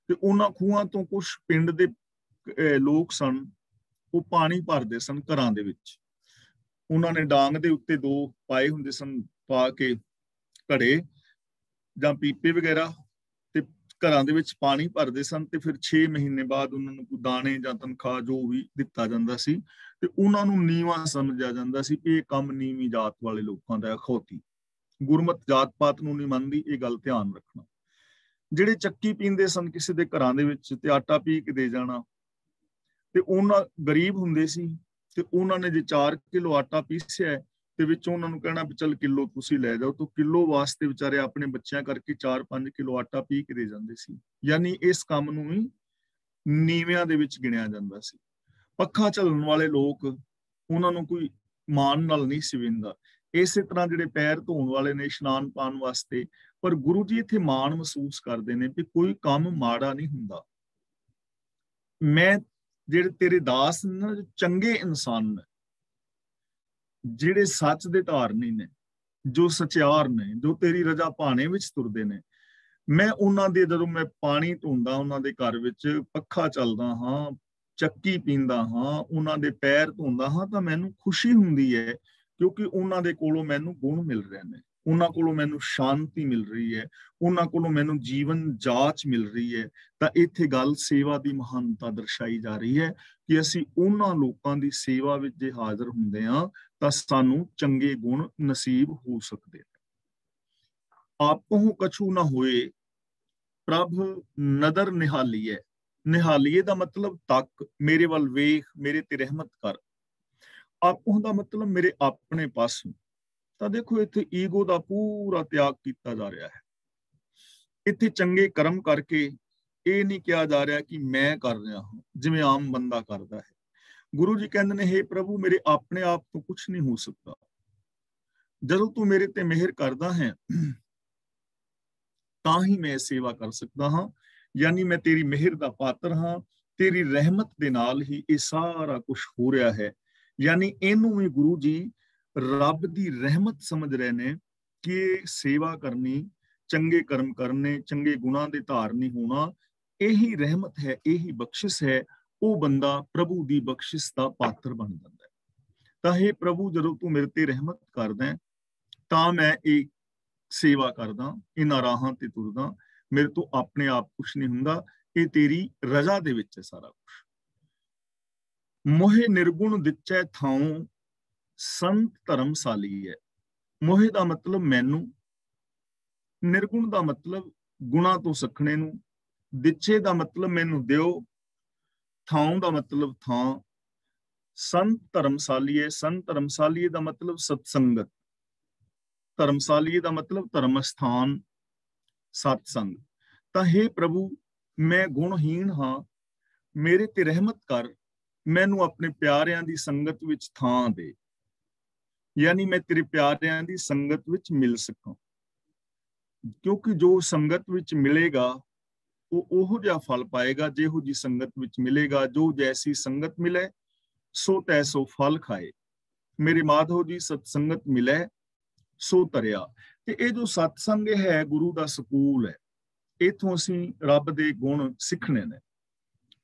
S2: ਤੇ ਉਹਨਾਂ ਖੂਹਾਂ ਤੋਂ ਕੁਝ ਪਿੰਡ ਦੇ ਲੋਕ ਸਨ, ਉਹ ਪਾਣੀ ਭਰਦੇ ਸਨ ਘਰਾਂ ਦੇ ਵਿੱਚ। ਉਹਨਾਂ ਨੇ ਡਾਂਗ ਦੇ ਉੱਤੇ ਦੋ ਪਾਏ ਹੁੰਦੇ ਸਨ, ਪਾ ਕੇ ਘੜੇ ਜਾਂ ਪੀਪੇ ਵਗੈਰਾ, ਤੇ ਘਰਾਂ ਦੇ ਵਿੱਚ ਪਾਣੀ ਭਰਦੇ ਸਨ। ਤੇ ਫਿਰ 6 ਮਹੀਨੇ ਬਾਅਦ ਉਹਨਾਂ ਨੂੰ ਕੋਈ ਦਾਣੇ ਜਾਂ ਤਨਖਾਹ ਜੋ ਵੀ ਦਿੱਤਾ ਜਾਂਦਾ ਸੀ, ਤੇ ਉਹਨਾਂ ਨੂੰ ਨੀਵਾਂ ਸਮਝਿਆ ਜਾਂਦਾ ਸੀ ਕਿ ਇਹ ਕੰਮ ਨੀਵੀਂ ਜਾਤ ਵਾਲੇ ਲੋਕਾਂ ਦਾ ਹੈ, ਅਖੌਤੀ। ਗੁਰਮਤ ਜਾਤ ਪਾਤ ਨੂੰ ਨਹੀਂ ਮੰਨਦੀ, ਇਹ ਗੱਲ ਧਿਆਨ ਰੱਖਣਾ। ਜਿਹੜੇ ਚੱਕੀ ਪੀਂਦੇ ਸਨ ਕਿਸੇ ਦੇ ਘਰਾਂ ਦੇ ਵਿੱਚ ਤੇ ਆਟਾ ਪੀ ਕੇ ਦੇ ਜਾਣਾ, ਤੇ ਉਹਨਾਂ ਗਰੀਬ ਹੁੰਦੇ ਸੀ, ਤੇ ਉਹਨਾਂ ਨੇ ਜੇ 4 ਕਿਲੋ ਆਟਾ ਪੀਸਿਆ ਤੇ ਵਿੱਚ ਉਹਨਾਂ ਨੂੰ ਕਹਿਣਾ ਵੀ ਚੱਲ ਕਿਲੋ ਤੁਸੀਂ ਲੈ ਜਾਓ, ਤਾਂ ਕਿਲੋ ਵਾਸਤੇ ਵਿਚਾਰੇ ਆਪਣੇ ਬੱਚਿਆਂ ਕਰਕੇ 4-5 ਕਿਲੋ ਆਟਾ ਪੀ ਕੇ ਦੇ ਜਾਂਦੇ ਸੀ। ਯਾਨੀ ਇਸ ਕੰਮ ਨੂੰ ਵੀ ਨੀਵਿਆਂ ਦੇ ਵਿੱਚ ਗਿਣਿਆ ਜਾਂਦਾ ਸੀ। ਪੱਖਾ ਝੱਲਣ ਵਾਲੇ ਲੋਕ, ਉਹਨਾਂ ਨੂੰ ਕੋਈ ਮਾਣ ਨਾਲ ਨਹੀਂ ਸੀ ਵਿੰਦਾ। ਇਸੇ ਤਰ੍ਹਾਂ ਜਿਹੜੇ ਪੈਰ ਧੋਣ ਵਾਲੇ ਨੇ ਇਸ਼ਨਾਨ ਪਾਣ ਵਾਸਤੇ, ਪਰ ਗੁਰੂ ਜੀ ਇੱਥੇ ਮਾਣ ਮਹਿਸੂਸ ਕਰਦੇ ਨੇ ਕਿ ਕੋਈ ਕੰਮ ਮਾੜਾ ਨਹੀਂ ਹੁੰਦਾ। ਮੈਂ ਜਿਹੜੇ ਤੇਰੇ ਦਾਸ ਨੇ, ਚੰਗੇ ਇਨਸਾਨ ਨੇ, ਜਿਹੜੇ ਸੱਚ ਦੇ ਧਾਰਨੀ ਨੇ, ਜੋ ਸਚਿਆਰ ਨੇ, ਜੋ ਤੇਰੀ ਰਜ਼ਾ ਭਾਣੇ ਵਿੱਚ ਤੁਰਦੇ ਨੇ, ਮੈਂ ਉਹਨਾਂ ਦੇ, ਜਦੋਂ ਮੈਂ ਪਾਣੀ ਧੋਂਦਾ ਉਹਨਾਂ ਦੇ ਘਰ ਵਿੱਚ, ਪੱਖਾ ਚੱਲਦਾ ਹਾਂ, ਚੱਕੀ ਪੀਂਦਾ ਹਾਂ, ਉਹਨਾਂ ਦੇ ਪੈਰ ਧੋਂਦਾ ਹਾਂ, ਤਾਂ ਮੈਨੂੰ ਖੁਸ਼ੀ ਹੁੰਦੀ ਹੈ, ਕਿਉਂਕਿ ਉਹਨਾਂ ਦੇ ਕੋਲੋਂ ਮੈਨੂੰ ਗੁਣ ਮਿਲ ਰਹੇ ਨੇ, ਉਹਨਾਂ ਕੋਲੋਂ ਮੈਨੂੰ ਸ਼ਾਂਤੀ ਮਿਲ ਰਹੀ ਹੈ, ਉਹਨਾਂ ਕੋਲੋਂ ਮੈਨੂੰ ਜੀਵਨ ਜਾਚ ਮਿਲ ਰਹੀ ਹੈ। ਤਾਂ ਇੱਥੇ ਗੱਲ ਸੇਵਾ ਦੀ ਮਹਾਨਤਾ ਦਰਸਾਈ ਜਾ ਰਹੀ ਹੈ ਕਿ ਅਸੀਂ ਉਹਨਾਂ ਲੋਕਾਂ ਦੀ ਸੇਵਾ ਵਿੱਚ ਜੇ ਹਾਜ਼ਰ ਹੁੰਦੇ ਹਾਂ ਤਾਂ ਸਾਨੂੰ ਚੰਗੇ ਗੁਣ ਨਸੀਬ ਹੋ ਸਕਦੇ ਨੇ। ਆਪਹੁ ਕਛੂ ਨਾ ਹੋਏ, ਪ੍ਰਭ ਨਦਰ ਨਿਹਾਲੀਏ। ਨਿਹਾਲੀਏ ਦਾ ਮਤਲਬ ਤੱਕ, ਮੇਰੇ ਵੱਲ ਵੇਖ, ਮੇਰੇ ਤੇ ਰਹਿਮਤ ਕਰ। ਆਪੋ ਦਾ ਮਤਲਬ ਮੇਰੇ ਆਪਣੇ ਪਾਸੋਂ। ਤਾਂ ਦੇਖੋ ਇੱਥੇ ਈਗੋ ਦਾ ਪੂਰਾ ਤਿਆਗ ਕੀਤਾ ਜਾ ਰਿਹਾ ਹੈ। ਇੱਥੇ ਚੰਗੇ ਕਰਮ ਕਰਕੇ ਇਹ ਨਹੀਂ ਕਿਹਾ ਜਾ ਰਿਹਾ ਕਿ ਮੈਂ ਕਰ ਰਿਹਾ ਹਾਂ ਜਿਵੇਂ ਆਮ ਬੰਦਾ ਕਰਦਾ ਹੈ। ਗੁਰੂ ਜੀ ਕਹਿੰਦੇ ਨੇ, ਹੇ ਪ੍ਰਭੂ, ਮੇਰੇ ਆਪਣੇ ਆਪ ਤੋਂ ਕੁਝ ਨਹੀਂ ਹੋ ਸਕਦਾ। ਜਦੋਂ ਤੂੰ ਮੇਰੇ ਤੇ ਮਿਹਰ ਕਰਦਾ ਹੈ ਤਾਂ ਹੀ ਮੈਂ ਸੇਵਾ ਕਰ ਸਕਦਾ ਹਾਂ। ਯਾਨੀ ਮੈਂ ਤੇਰੀ ਮਿਹਰ ਦਾ ਪਾਤਰ ਹਾਂ, ਤੇਰੀ ਰਹਿਮਤ ਦੇ ਨਾਲ ਹੀ ਇਹ ਸਾਰਾ ਕੁਝ ਹੋ ਰਿਹਾ ਹੈ। ਯਾਨੀ ਇਹਨੂੰ ਵੀ ਗੁਰੂ ਜੀ ਰੱਬ ਦੀ ਰਹਿਮਤ ਸਮਝ ਰਹੇ ਨੇ ਕਿ ਸੇਵਾ ਕਰਨੀ, ਚੰਗੇ ਕਰਮ ਕਰਨੇ, ਚੰਗੇ ਗੁਣਾਂ ਦੇ ਧਾਰਨੀ ਹੋਣਾ, ਇਹੀ ਰਹਿਮਤ ਹੈ, ਇਹੀ ਬਖਸ਼ਿਸ਼ ਹੈ। ਉਹ ਬੰਦਾ ਪ੍ਰਭੂ ਦੀ ਬਖਸ਼ਿਸ਼ ਦਾ ਪਾਤਰ ਬਣ ਜਾਂਦਾ ਹੈ। ਤਾਂ ਇਹ ਪ੍ਰਭੂ, ਜਦੋਂ ਤੂੰ ਮੇਰੇ ਤੇ ਰਹਿਮਤ ਕਰਦਾ ਹੈ ਤਾਂ ਮੈਂ ਇਹ ਸੇਵਾ ਕਰਦਾ, ਇਹਨਾਂ ਰਾਹਾਂ ਤੇ ਤੁਰਦਾ। ਮੇਰੇ ਤੋਂ ਆਪਣੇ ਆਪ ਕੁਛ ਨਹੀਂ ਹੁੰਦਾ, ਇਹ ਤੇਰੀ ਰਜ਼ਾ ਦੇ ਵਿੱਚ ਹੈ ਸਾਰਾ ਕੁਛ। ਮੋਹਿ ਨਿਰਗੁਣ ਦਿਚੈ ਥਾਉ ਸੰਤ ਧਰਮਸਾਲੀ ਹੈ। ਮੋਹਿ ਦਾ ਮਤਲਬ ਮੈਨੂੰ, ਨਿਰਗੁਣ ਦਾ ਮਤਲਬ ਗੁਣਾ ਤੋਂ ਸਖਣੇ ਨੂੰ, ਦਿਚੇ ਦਾ ਮਤਲਬ ਮੈਨੂੰ ਦਿਓ, ਥਾਉ ਦਾ ਮਤਲਬ ਥਾਂ, ਸੰਤ ਧਰਮਸਾਲੀਏ। ਸੰਤ ਧਰਮਸਾਲੀਏ ਦਾ ਮਤਲਬ ਸਤਸੰਗਤ, ਧਰਮਸਾਲੀਏ ਦਾ ਮਤਲਬ ਧਰਮ ਸਥਾਨ, ਸਤਸੰਗ। ਤਾਂ ਹੇ ਪ੍ਰਭੂ, ਮੈਂ ਗੁਣਹੀਣ ਹਾਂ, ਮੇਰੇ ਤੇ ਰਹਿਮਤ ਕਰ, ਮੈਨੂੰ ਆਪਣੇ ਪਿਆਰਿਆਂ ਦੀ ਸੰਗਤ ਵਿੱਚ ਥਾਂ ਦੇ। ਯਾਨੀ ਮੈਂ ਤੇਰੇ ਪਿਆਰਿਆਂ ਦੀ ਸੰਗਤ ਵਿੱਚ ਮਿਲ ਸਕਾਂ, ਕਿਉਂਕਿ ਜੋ ਸੰਗਤ ਵਿੱਚ ਮਿਲੇਗਾ ਉਹ ਉਹੋ ਜਿਹਾ ਫਲ ਪਾਏਗਾ ਜਿਹੋ ਜੀ ਸੰਗਤ ਵਿੱਚ ਮਿਲੇਗਾ। ਜੋ ਜੈਸੀ ਸੰਗਤ ਮਿਲੇ ਸੋ ਤੈਸੋ ਫਲ ਖਾਏ। ਮੇਰੇ ਮਾਧੋ ਜੀ ਸਤਸੰਗਤ ਮਿਲੇ ਸੋ ਤਰਿਆ। ਤੇ ਇਹ ਜੋ ਸਤਸੰਗ ਹੈ ਗੁਰੂ ਦਾ ਸਕੂਲ ਹੈ, ਇਥੋਂ ਅਸੀਂ ਰੱਬ ਦੇ ਗੁਣ ਸਿੱਖਣੇ ਨੇ।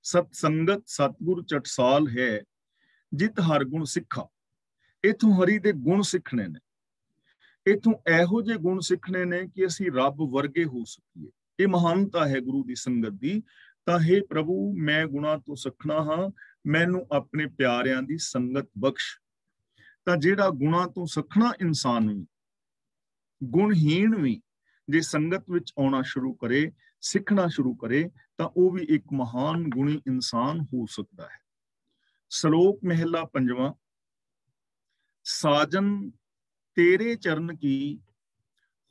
S2: ਸਤਸੰਗਤ ਸਤਿਗੁਰ ਚਟਸਾਲ ਹੈ, ਜਿਤ ਹਰ ਗੁਣ ਸਿੱਖਾ। ਇਥੋਂ ਹਰੀ ਦੇ ਗੁਣ ਸਿੱਖਣੇ ਨੇ, ਇਥੋਂ ਇਹੋ ਜਿਹੇ ਗੁਣ ਸਿੱਖਣੇ ਨੇ ਕਿ ਅਸੀਂ ਰੱਬ ਵਰਗੇ ਹੋ ਸਕੀਏ। ਇਹ ਮਹਾਨਤਾ ਹੈ ਗੁਰੂ ਦੀ ਸੰਗਤ ਦੀ। ਤਾਂ ਹੇ ਪ੍ਰਭੂ, ਮੈਂ ਗੁਣਾਂ ਤੋਂ ਸਖਣਾ ਹਾਂ, ਮੈਨੂੰ ਆਪਣੇ ਪਿਆਰਿਆਂ ਦੀ ਸੰਗਤ ਬਖਸ਼। ਤਾਂ ਜਿਹੜਾ ਗੁਣਾਂ ਤੋਂ ਸਖਣਾ ਇਨਸਾਨ ਵੀ, ਗੁਣਹੀਣ ਵੀ, ਜੇ ਸੰਗਤ ਵਿੱਚ ਆਉਣਾ ਸ਼ੁਰੂ ਕਰੇ, ਸਿੱਖਣਾ ਸ਼ੁਰੂ ਕਰੇ, ਤਾਂ ਉਹ ਵੀ ਇੱਕ ਮਹਾਨ ਗੁਣੀ ਇਨਸਾਨ ਹੋ ਸਕਦਾ ਹੈ। ਸ਼ਲੋਕ ਮਹਿਲਾ ਪੰਜਵਾਂ। ਸਾਜਨ ਤੇਰੇ ਚਰਨ ਕੀ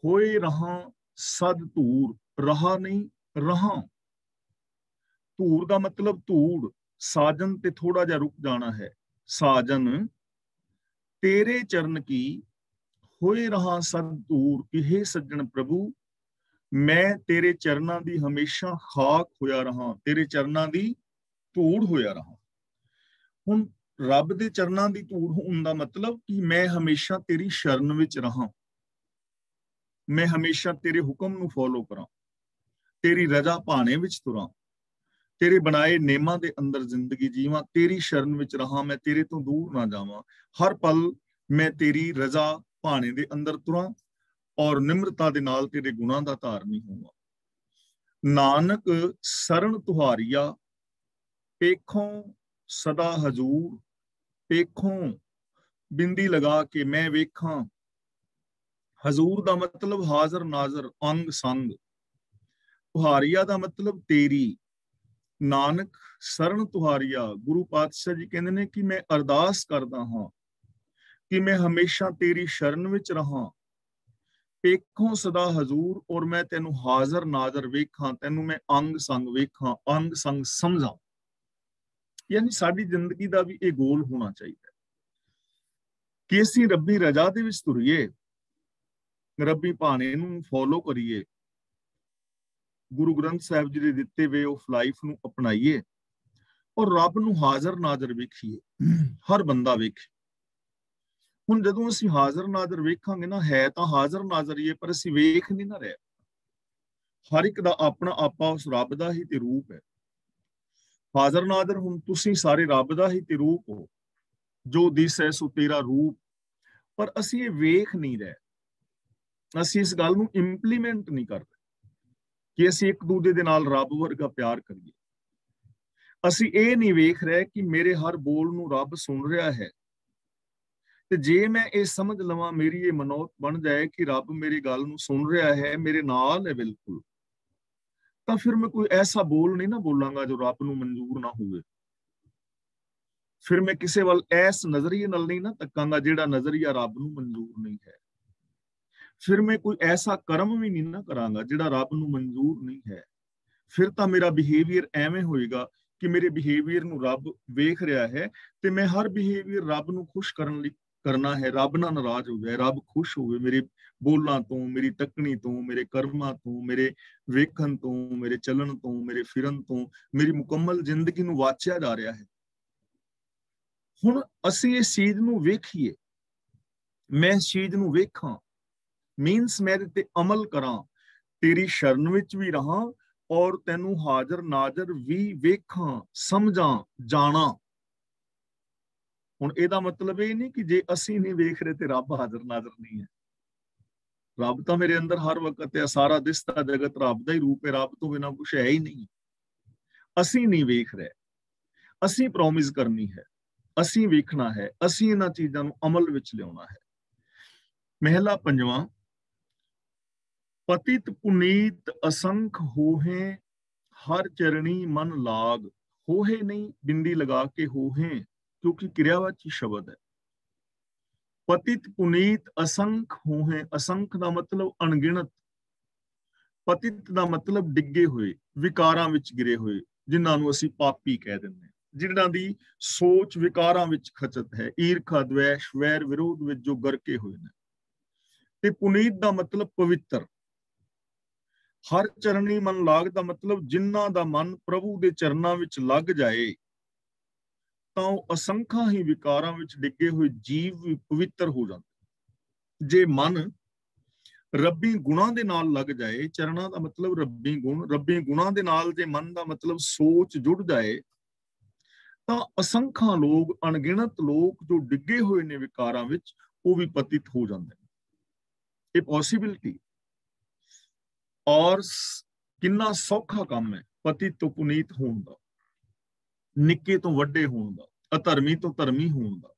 S2: ਹੋਏ ਰਹਾ ਸਦ ਧੂਰ। ਰਹਾ ਨਹੀਂ, ਰਹਾ। ਧੂਰ ਦਾ ਮਤਲਬ ਧੂੜ, ਸਾਜਨ ਤੇ ਥੋੜਾ ਜਿਹਾ ਰੁਕ ਜਾਣਾ ਹੈ। ਸਾਜਨ ਤੇਰੇ ਚਰਨ ਕੀ ਹੋਏ ਰਹਾ ਸਦ ਧੂਰ। ਕਿ ਹੇ ਸੱਜਣ ਪ੍ਰਭੂ, ਮੈਂ ਤੇਰੇ ਚਰਨਾਂ ਦੀ ਹਮੇਸ਼ਾ ਖਾਕ ਹੋਇਆ ਰਹਾ, ਤੇਰੇ ਚਰਨਾਂ ਦੀ ਧੂੜ ਹੋਇਆ ਰਹਾ। ਹੁਣ ਰੱਬ ਦੇ ਚਰਨਾਂ ਦੀ ਧੂੜ ਹੋਣ ਦਾ ਮਤਲਬ ਕਿ ਮੈਂ ਹਮੇਸ਼ਾ ਤੇਰੀ ਸ਼ਰਨ ਵਿੱਚ ਰਹਾ, ਮੈਂ ਹਮੇਸ਼ਾ ਤੇਰੇ ਹੁਕਮ ਨੂੰ ਫੋਲੋ ਕਰਾਂ, ਤੇਰੀ ਰਜ਼ਾ ਭਾਣੇ ਵਿੱਚ ਤੁਰਾਂ, ਤੇਰੇ ਬਣਾਏ ਨੇਮਾਂ ਦੇ ਅੰਦਰ ਜ਼ਿੰਦਗੀ ਜੀਵਾਂ, ਤੇਰੀ ਸ਼ਰਨ ਵਿੱਚ ਰਹਾ, ਮੈਂ ਤੇਰੇ ਤੋਂ ਦੂਰ ਨਾ ਜਾਵਾਂ। ਹਰ ਪਲ ਮੈਂ ਤੇਰੀ ਰਜ਼ਾ ਭਾਣੇ ਦੇ ਅੰਦਰ ਤੁਰਾਂ ਔਰ ਨਿਮਰਤਾ ਦੇ ਨਾਲ ਤੇਰੇ ਗੁਣਾਂ ਦਾ ਧਾਰਨੀ ਹੋਵਾਂ। ਨਾਨਕ ਸਰਣ ਤੁਹਾਰੀਆ ਪੇਖੋਂ ਸਦਾ ਹਜੂਰ। ਪੇਖੋਂ ਬਿੰਦੀ ਲਗਾ ਕੇ ਮੈਂ ਵੇਖਾਂ। ਹਜ਼ੂਰ ਦਾ ਮਤਲਬ ਹਾਜ਼ਰ ਨਾਜ਼ਰ, ਅੰਗ ਸੰਗ। ਤੁਹਾਰੀਆ ਦਾ ਮਤਲਬ ਤੇਰੀ। ਨਾਨਕ ਸਰਣ ਤੁਹਾਰੀਆ। ਗੁਰੂ ਪਾਤਸ਼ਾਹ ਜੀ ਕਹਿੰਦੇ ਨੇ ਕਿ ਮੈਂ ਅਰਦਾਸ ਕਰਦਾ ਹਾਂ ਕਿ ਮੈਂ ਹਮੇਸ਼ਾ ਤੇਰੀ ਸ਼ਰਨ ਵਿੱਚ ਰਹਾਂ। ਪੇਖੋਂ ਸਦਾ ਹਜ਼ੂਰ, ਔਰ ਮੈਂ ਤੈਨੂੰ ਹਾਜ਼ਰ ਨਾਜ਼ਰ ਵੇਖਾਂ, ਤੈਨੂੰ ਮੈਂ ਅੰਗ ਸੰਗ ਵੇਖਾਂ, ਅੰਗ ਸੰਗ ਸਮਝਾਂ। ਯਾਨੀ ਸਾਡੀ ਜ਼ਿੰਦਗੀ ਦਾ ਵੀ ਇਹ ਗੋਲ ਹੋਣਾ ਚਾਹੀਦਾ ਕਿ ਅਸੀਂ ਰੱਬੀ ਰਜ਼ਾ ਦੇ ਵਿੱਚ ਤੁਰੀਏ, ਰੱਬੀ ਭਾਣੇ ਨੂੰ ਫੋਲੋ ਕਰੀਏ, ਗੁਰੂ ਗ੍ਰੰਥ ਸਾਹਿਬ ਜੀ ਦੇ ਦਿੱਤੇ ਵੇ ਆਫ ਲਾਈਫ ਨੂੰ ਅਪਣਾਈਏ ਔਰ ਰੱਬ ਨੂੰ ਹਾਜ਼ਰ ਨਾਜ਼ਰ ਵੇਖੀਏ, ਹਰ ਬੰਦਾ ਵੇਖੇ। ਹੁਣ ਜਦੋਂ ਅਸੀਂ ਹਾਜ਼ਰ ਨਾਜ਼ਰ ਵੇਖਾਂਗੇ ਨਾ, ਹੈ ਤਾਂ ਹਾਜ਼ਰ ਨਾਜ਼ਰ ਹੀ ਹੈ, ਪਰ ਅਸੀਂ ਵੇਖ ਨਹੀਂ ਨਾ ਰਹੇ। ਹਰ ਇੱਕ ਦਾ ਆਪਣਾ ਆਪਾ ਉਸ ਰੱਬ ਦਾ ਹੀ ਤੇ ਰੂਪ ਹੈ। ਹਾਜ਼ਰ ਨਾਜ਼ਰ ਹੁਣ ਤੁਸੀਂ ਸਾਰੇ ਰੱਬ ਦਾ ਹੀ ਤੇ ਰੂਪ ਹੋ, ਜੋ ਦਿਸੈ ਸੋ ਤੇਰਾ ਰੂਪ। ਪਰ ਅਸੀਂ ਇਹ ਵੇਖ ਨਹੀਂ ਰਹੇ, ਅਸੀਂ ਇਸ ਗੱਲ ਨੂੰ ਇੰਪਲੀਮੈਂਟ ਨਹੀਂ ਕਰਦੇ ਕਿ ਅਸੀਂ ਇੱਕ ਦੂਜੇ ਦੇ ਨਾਲ ਰੱਬ ਵਰਗਾ ਪਿਆਰ ਕਰੀਏ। ਅਸੀਂ ਇਹ ਨਹੀਂ ਵੇਖ ਰਹੇ ਕਿ ਮੇਰੇ ਹਰ ਬੋਲ ਨੂੰ ਰੱਬ ਸੁਣ ਰਿਹਾ ਹੈ। ਤੇ ਜੇ ਮੈਂ ਇਹ ਸਮਝ ਲਵਾਂ, ਮੇਰੀ ਇਹ ਮਨੋਤ ਬਣ ਜਾਏ ਕਿ ਰੱਬ ਮੇਰੀ ਗੱਲ ਨੂੰ ਸੁਣ ਰਿਹਾ ਹੈ, ਮੇਰੇ ਨਾਲ ਹੈ ਬਿਲਕੁਲ, ਤਾਂ ਫਿਰ ਮੈਂ ਕੋਈ ਐਸਾ ਬੋਲ ਨਹੀਂ ਨਾ ਬੋਲਾਂਗਾ ਜੋ ਰੱਬ ਨੂੰ ਮਨਜ਼ੂਰ ਨਾ ਹੋਵੇ। ਫਿਰ ਮੈਂ ਕਿਸੇ ਵੱਲ ਇਸ ਨਜ਼ਰੀਏ ਨਾਲ ਨਹੀਂ ਨਾ ਤੱਕਾਂਗਾ ਜਿਹੜਾ ਨਜ਼ਰੀਆ ਰੱਬ ਨੂੰ ਮਨਜ਼ੂਰ ਨਹੀਂ ਹੈ। ਫਿਰ ਮੈਂ ਕੋਈ ਐਸਾ ਕਰਮ ਵੀ ਨਹੀਂ ਨਾ ਕਰਾਂਗਾ ਜਿਹੜਾ ਰੱਬ ਨੂੰ ਮਨਜ਼ੂਰ ਨਹੀਂ ਹੈ। ਫਿਰ ਤਾਂ ਮੇਰਾ ਬਿਹੇਵੀਅਰ ਐਵੇਂ ਹੋਏਗਾ ਕਿ ਮੇਰੇ ਬਿਹੇਵੀਅਰ ਨੂੰ ਰੱਬ ਵੇਖ ਰਿਹਾ ਹੈ ਤੇ ਮੈਂ ਹਰ ਬਿਹੇਵੀਅਰ ਰੱਬ ਨੂੰ ਖੁਸ਼ ਕਰਨ ਲਈ ਕਰਨਾ ਹੈ। ਰੱਬ ਨਾਲ ਨਾਰਾਜ਼ ਹੋ ਜਾਏ, ਰੱਬ ਖੁਸ਼ ਹੋਵੇ ਮੇਰੇ ਬੋਲਾਂ ਤੋਂ, ਮੇਰੀ ਤੱਕਣੀ ਤੋਂ, ਮੇਰੇ ਕਰਮਾਂ ਤੋਂ, ਮੇਰੇ ਵੇਖਣ ਤੋਂ, ਮੇਰੇ ਚੱਲਣ ਤੋਂ, ਮੇਰੇ ਫਿਰਨ ਤੋਂ, ਮੇਰੀ ਮੁਕੰਮਲ ਜ਼ਿੰਦਗੀ ਨੂੰ ਵਾਚਿਆ ਜਾ ਰਿਹਾ ਹੈ। ਹੁਣ ਅਸੀਂ ਇਸ ਚੀਜ਼ ਨੂੰ ਵੇਖੀਏ, ਮੈਂ ਇਸ ਚੀਜ਼ ਨੂੰ ਵੇਖਾਂ, ਮੀਨਸ ਮੈਂ ਇਹਦੇ ਤੇ ਅਮਲ ਕਰਾਂ, ਤੇਰੀ ਸ਼ਰਨ ਵਿੱਚ ਵੀ ਰਹਾਂ ਔਰ ਤੈਨੂੰ ਹਾਜ਼ਰ ਨਾਜ਼ਰ ਵੀ ਵੇਖਾਂ, ਸਮਝਾਂ, ਜਾਣਾ। ਹੁਣ ਇਹਦਾ ਮਤਲਬ ਇਹ ਨਹੀਂ ਕਿ ਜੇ ਅਸੀਂ ਨਹੀਂ ਵੇਖ ਰਹੇ ਤੇ ਰੱਬ ਹਾਜ਼ਰ ਨਾਜ਼ਰ ਨਹੀਂ ਹੈ। ਰੱਬ ਤਾਂ ਮੇਰੇ ਅੰਦਰ ਹਰ ਵਕਤ ਹੈ। ਸਾਰਾ ਦਿਸਦਾ ਜਗਤ ਰੱਬ ਦਾ ਹੀ ਰੂਪ ਹੈ। ਰੱਬ ਤੋਂ ਬਿਨਾਂ ਕੁਛ ਹੈ ਹੀ ਨਹੀਂ। ਅਸੀਂ ਨਹੀਂ ਵੇਖ ਰਹੇ, ਅਸੀਂ ਪ੍ਰੋਮਿਸ ਕਰਨੀ ਹੈ, ਅਸੀਂ ਵੇਖਣਾ ਹੈ, ਅਸੀਂ ਇਹਨਾਂ ਚੀਜ਼ਾਂ ਨੂੰ ਅਮਲ ਵਿੱਚ ਲਿਆਉਣਾ ਹੈ। ਮਹਿਲਾ ਪੰਜਵਾਂ, ਪਤਿਤ ਪੁਨੀਤ ਅਸੰਖ ਹੋਹੇ ਹਰ ਚਰਣੀ ਮਨ ਲਾਗ। ਹੋਹੇ ਨਹੀਂ, ਬਿੰਦੀ ਲਗਾ ਕੇ ਹੋਹੇ, ਕਿਉਂਕਿ ਕਿਰਿਆਵਾਚੀ ਸ਼ਬਦ ਹੈ। ਪਤਿਤ ਪੁਨੀਤ ਅਸੰਖ ਹੋਹੇ, ਅਸੰਖ ਦਾ ਮਤਲਬ ਅਣਗਿਣਤ, ਪਤਿਤ ਦਾ ਮਤਲਬ ਡਿੱਗੇ ਹੋਏ, ਵਿਕਾਰਾਂ ਵਿੱਚ ਗਿਰੇ ਹੋਏ, ਜਿਨ੍ਹਾਂ ਨੂੰ ਅਸੀਂ ਪਾਪੀ ਕਹਿ ਦਿੰਦੇ ਹਾਂ, ਜਿਨ੍ਹਾਂ ਦੀ ਸੋਚ ਵਿਕਾਰਾਂ ਵਿੱਚ ਖਚਤ ਹੈ, ਈਰਖਾ, ਦਵੇਸ਼, ਵੈਰ ਵਿਰੋਧ ਵਿੱਚ ਜੋ ਗਰਕੇ ਹੋਏ ਨੇ। ਤੇ ਪੁਨੀਤ ਦਾ ਮਤਲਬ ਪਵਿੱਤਰ। ਹਰ ਚਰਣੀ ਮਨ ਲਾਗ ਦਾ ਮਤਲਬ ਜਿਨ੍ਹਾਂ ਦਾ ਮਨ ਪ੍ਰਭੂ ਦੇ ਚਰਨਾਂ ਵਿੱਚ ਲੱਗ ਜਾਏ ਤਾਂ ਉਹ ਅਸੰਖਾਂ ਹੀ ਵਿਕਾਰਾਂ ਵਿੱਚ ਡਿੱਗੇ ਹੋਏ ਜੀਵ ਵੀ ਪਵਿੱਤਰ ਹੋ ਜਾਂਦੇ। ਜੇ ਮਨ ਰੱਬੀ ਗੁਣਾਂ ਦੇ ਨਾਲ ਲੱਗ ਜਾਏ, ਚਰਨਾਂ ਦਾ ਮਤਲਬ ਰੱਬੀ ਗੁਣ, ਰੱਬੀ ਗੁਣਾਂ ਦੇ ਨਾਲ ਜੇ ਮਨ ਦਾ ਮਤਲਬ ਸੋਚ ਜੁੜ ਜਾਏ ਤਾਂ ਅਸੰਖਾਂ ਲੋਕ, ਅਣਗਿਣਤ ਲੋਕ ਜੋ ਡਿੱਗੇ ਹੋਏ ਨੇ ਵਿਕਾਰਾਂ ਵਿੱਚ, ਉਹ ਵੀ ਪਤਿਤ ਹੋ ਜਾਂਦੇ ਨੇ। ਇਹ ਪੋਸੀਬਿਲਿਟੀ। ਔਰ ਕਿੰਨਾ ਸੌਖਾ ਕੰਮ ਹੈ ਪਤਿਤ ਤੋਂ ਪੁਨੀਤ ਹੋਣ ਦਾ, ਨਿੱਕੇ ਤੋਂ ਵੱਡੇ ਹੋਣ ਦਾ, ਅਧਰਮੀ ਤੋਂ ਧਰਮੀ ਹੋਣ ਦਾ,